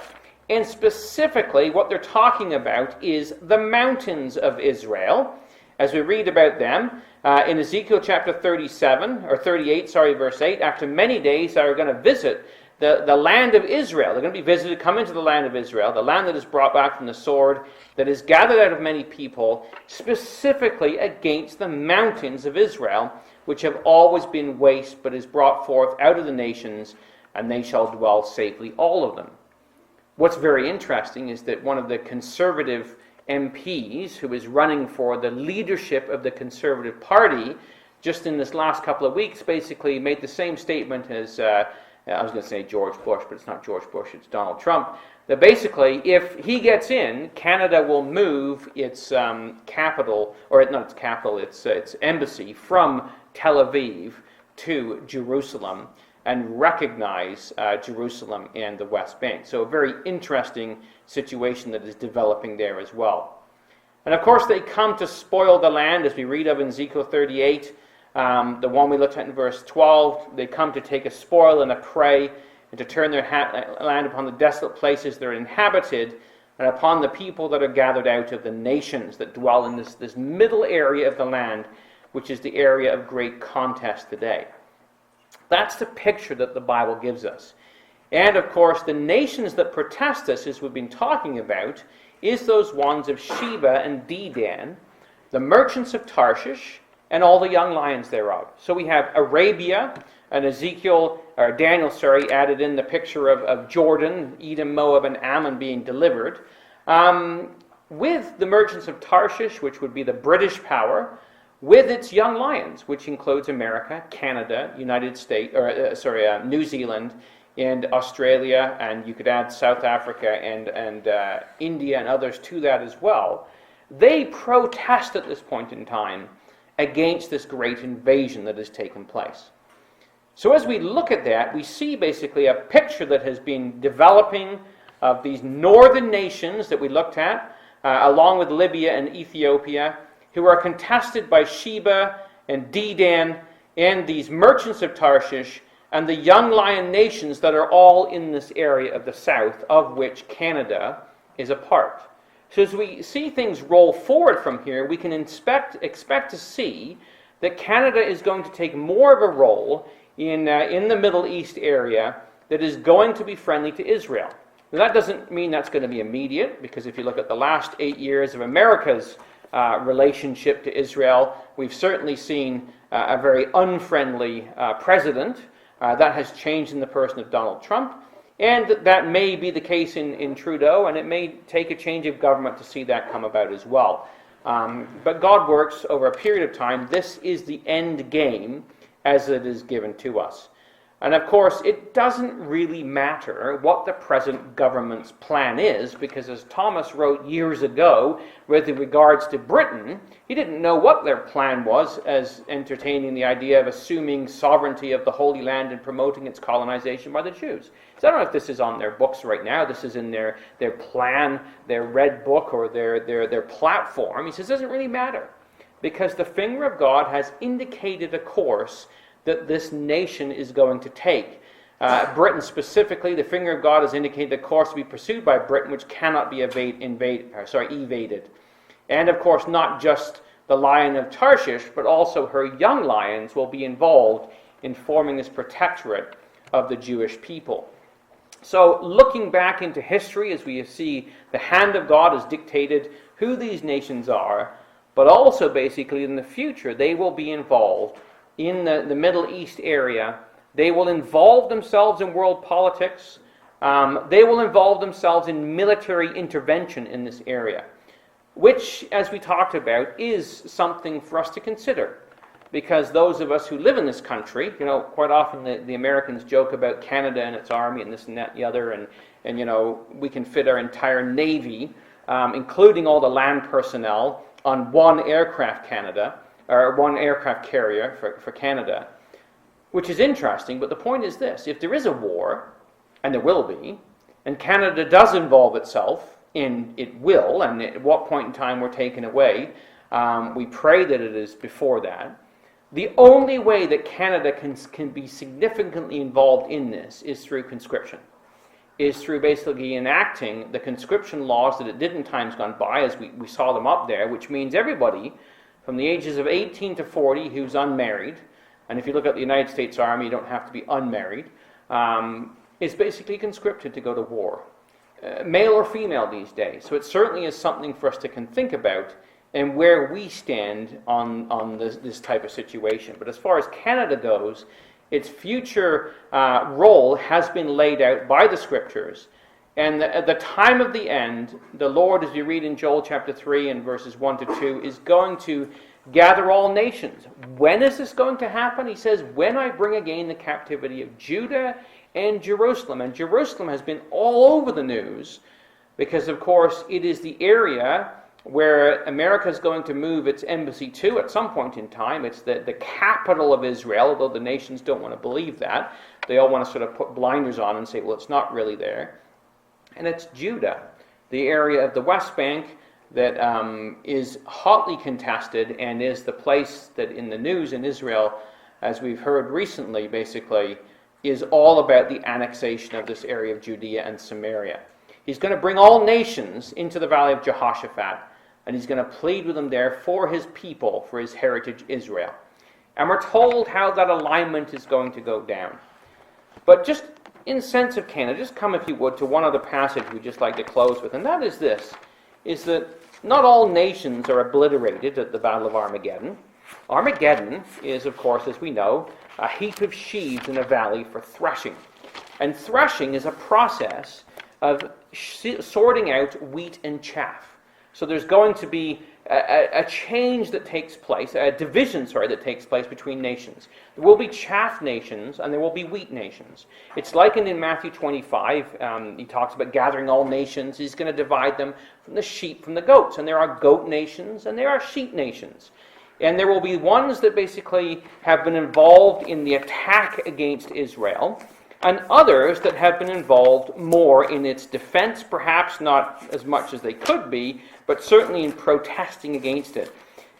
And specifically, what they're talking about is the mountains of Israel. As we read about them, in Ezekiel chapter 38, verse 8, after many days they are going to visit the land of Israel. They're going to be visited, come into the land of Israel, the land that is brought back from the sword, that is gathered out of many people, specifically against the mountains of Israel, which have always been waste, but is brought forth out of the nations, and they shall dwell safely, all of them. What's very interesting is that one of the conservative MPs who is running for the leadership of the Conservative Party, just in this last couple of weeks, basically made the same statement as, I was going to say George Bush, but it's not George Bush, it's Donald Trump, that basically if he gets in, Canada will move its capital, or not its capital, its embassy from Tel Aviv to Jerusalem, and recognize Jerusalem and the West Bank. So a very interesting situation that is developing there as well. And of course they come to spoil the land, as we read of in Ezekiel 38, the one we looked at in verse 12. They come to take a spoil and a prey, and to turn their land upon the desolate places that are inhabited, and upon the people that are gathered out of the nations that dwell in this middle area of the land, which is the area of great contest today. That's the picture that the Bible gives us. And of course, the nations that protest us, as we've been talking about, is those ones of Sheba and Dedan, the merchants of Tarshish, and all the young lions thereof. So we have Arabia, and Daniel added in the picture of Jordan, Edom, Moab, and Ammon being delivered, with the merchants of Tarshish, which would be the British power, with its young lions, which includes America, Canada, New Zealand, and Australia, and you could add South Africa and India and others to that as well. They protest at this point in time against this great invasion that has taken place. So as we look at that, we see basically a picture that has been developing of these northern nations that we looked at, along with Libya and Ethiopia, who are contested by Sheba and Dedan and these merchants of Tarshish and the young lion nations that are all in this area of the south, of which Canada is a part. So as we see things roll forward from here, we can expect to see that Canada is going to take more of a role in the Middle East area that is going to be friendly to Israel. Now, that doesn't mean that's going to be immediate, because if you look at the last 8 years of America's relationship to Israel, we've certainly seen a very unfriendly president. That has changed in the person of Donald Trump, and that may be the case in Trudeau, and it may take a change of government to see that come about as well. But God works over a period of time. This is the end game as it is given to us. And of course, it doesn't really matter what the present government's plan is, because as Thomas wrote years ago with regards to Britain, he didn't know what their plan was as entertaining the idea of assuming sovereignty of the Holy Land and promoting its colonization by the Jews. So I don't know if this is on their books right now, this is in their plan, their red book, or their platform. He says it doesn't really matter, because the finger of God has indicated a course that this nation is going to take. Britain specifically, the finger of God has indicated the course to be pursued by Britain, which cannot be evaded. And of course, not just the Lion of Tarshish, but also her young lions will be involved in forming this protectorate of the Jewish people. So looking back into history, as we see the hand of God has dictated who these nations are, but also basically in the future they will be involved in the Middle East area. They will involve themselves in world politics. They will involve themselves in military intervention in this area, which, as we talked about, is something for us to consider. Because those of us who live in this country, quite often the Americans joke about Canada and its army and this and that and the other, and we can fit our entire navy, including all the land personnel, on one aircraft carrier for Canada, which is interesting. But the point is this: if there is a war, and there will be, and Canada does involve itself, and it will, and at what point in time we're taken away, we pray that it is before that. The only way that Canada can be significantly involved in this is through conscription, is through basically enacting the conscription laws that it did in times gone by, as we saw them up there, which means everybody from the ages of 18 to 40 who's unmarried, and if you look at the United States Army, you don't have to be unmarried, is basically conscripted to go to war, male or female these days. So it certainly is something for us to think about and where we stand on this type of situation. But as far as Canada goes, its future role has been laid out by the Scriptures. And at the time of the end, the Lord, as you read in Joel chapter 3 and verses 1 to 2, is going to gather all nations. When is this going to happen? He says, when I bring again the captivity of Judah and Jerusalem. And Jerusalem has been all over the news because, of course, it is the area where America is going to move its embassy to at some point in time. It's the capital of Israel, although the nations don't want to believe that. They all want to sort of put blinders on and say, well, it's not really there. And it's Judah, the area of the West Bank that is hotly contested and is the place that in the news in Israel, as we've heard recently, basically, is all about the annexation of this area of Judea and Samaria. He's going to bring all nations into the valley of Jehoshaphat, and he's going to plead with them there for his people, for his heritage Israel. And we're told how that alignment is going to go down. But just in sense of Canada, just come, if you would, to one other passage we'd just like to close with, and that is this, is that not all nations are obliterated at the Battle of Armageddon. Armageddon is, of course, as we know, a heap of sheaves in a valley for threshing. And threshing is a process of sorting out wheat and chaff. So there's going to be a change that takes place, a division, that takes place between nations. There will be chaff nations and there will be wheat nations. It's likened in Matthew 25. He talks about gathering all nations. He's going to divide them from the sheep from the goats. And there are goat nations and there are sheep nations. And there will be ones that basically have been involved in the attack against Israel, and others that have been involved more in its defense, perhaps not as much as they could be, but certainly in protesting against it.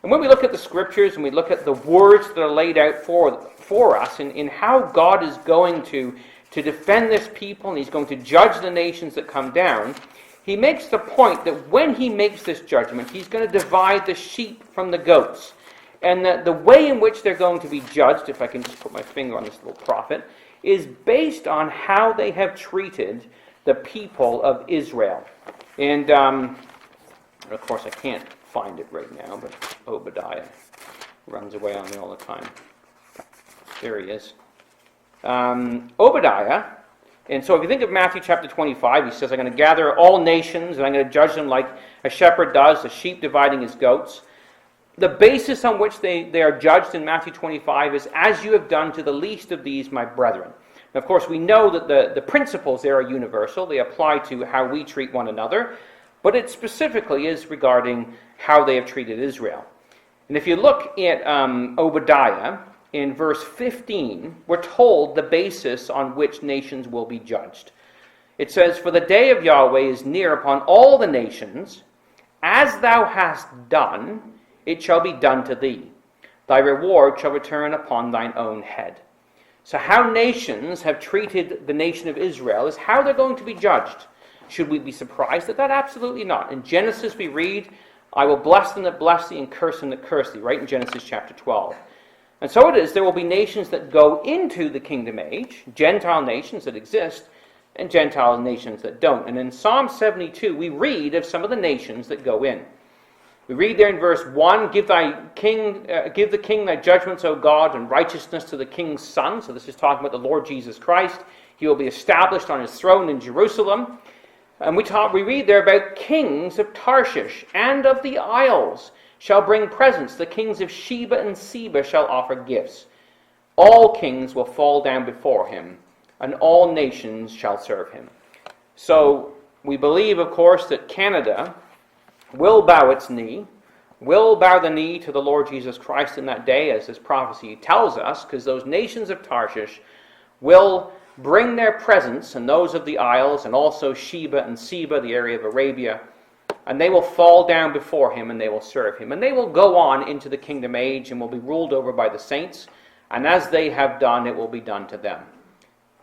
And when we look at the Scriptures and we look at the words that are laid out for us in how God is going to defend this people and he's going to judge the nations that come down, he makes the point that when he makes this judgment, he's going to divide the sheep from the goats. And the way in which they're going to be judged, if I can just put my finger on this little prophet, is based on how they have treated the people of Israel. And, of course, I can't find it right now, but Obadiah runs away on me all the time. There he is. Obadiah, And so if you think of Matthew chapter 25, he says, I'm going to gather all nations, and I'm going to judge them like a shepherd does, the sheep dividing his goats. The basis on which they are judged in Matthew 25 is, as you have done to the least of these, my brethren. Now, of course, we know that the principles there are universal. They apply to how we treat one another, but it specifically is regarding how they have treated Israel. And if you look at Obadiah, in verse 15, we're told the basis on which nations will be judged. It says, For the day of Yahweh is near upon all the nations. As thou hast done, it shall be done to thee. Thy reward shall return upon thine own head. So how nations have treated the nation of Israel is how they're going to be judged. Should we be surprised at that? Absolutely not. In Genesis we read, I will bless them that bless thee and curse them that curse thee, right in Genesis chapter 12. And so it is, there will be nations that go into the kingdom age, Gentile nations that exist, and Gentile nations that don't. And in Psalm 72, we read of some of the nations that go in. We read there in verse 1, give the king thy judgments, O God, and righteousness to the king's son. So this is talking about the Lord Jesus Christ. He will be established on his throne in Jerusalem. And we read there about kings of Tarshish and of the isles shall bring presents. The kings of Sheba and Sheba shall offer gifts. All kings will fall down before him, and all nations shall serve him. So we believe, of course, that Canada will bow its knee, will bow the knee to the Lord Jesus Christ in that day, as this prophecy tells us, because those nations of Tarshish will bring their presents, and those of the isles, and also Sheba and Sheba, the area of Arabia, and they will fall down before him, and they will serve him. And they will go on into the kingdom age, and will be ruled over by the saints, and as they have done, it will be done to them.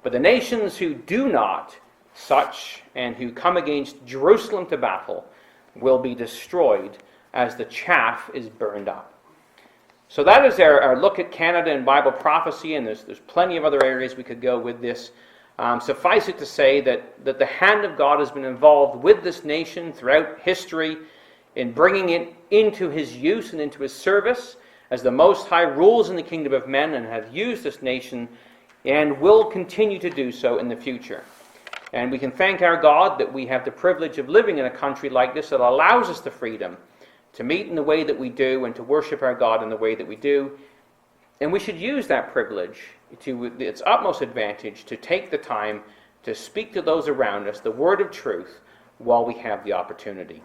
But the nations who do not such, and who come against Jerusalem to battle, will be destroyed as the chaff is burned up. So that is our look at Canada and Bible prophecy, and there's plenty of other areas we could go with this. Suffice it to say that the hand of God has been involved with this nation throughout history in bringing it into his use and into his service as the Most High rules in the kingdom of men, and have used this nation and will continue to do so in the future. And we can thank our God that we have the privilege of living in a country like this that allows us the freedom to meet in the way that we do and to worship our God in the way that we do. And we should use that privilege to its utmost advantage to take the time to speak to those around us the word of truth while we have the opportunity.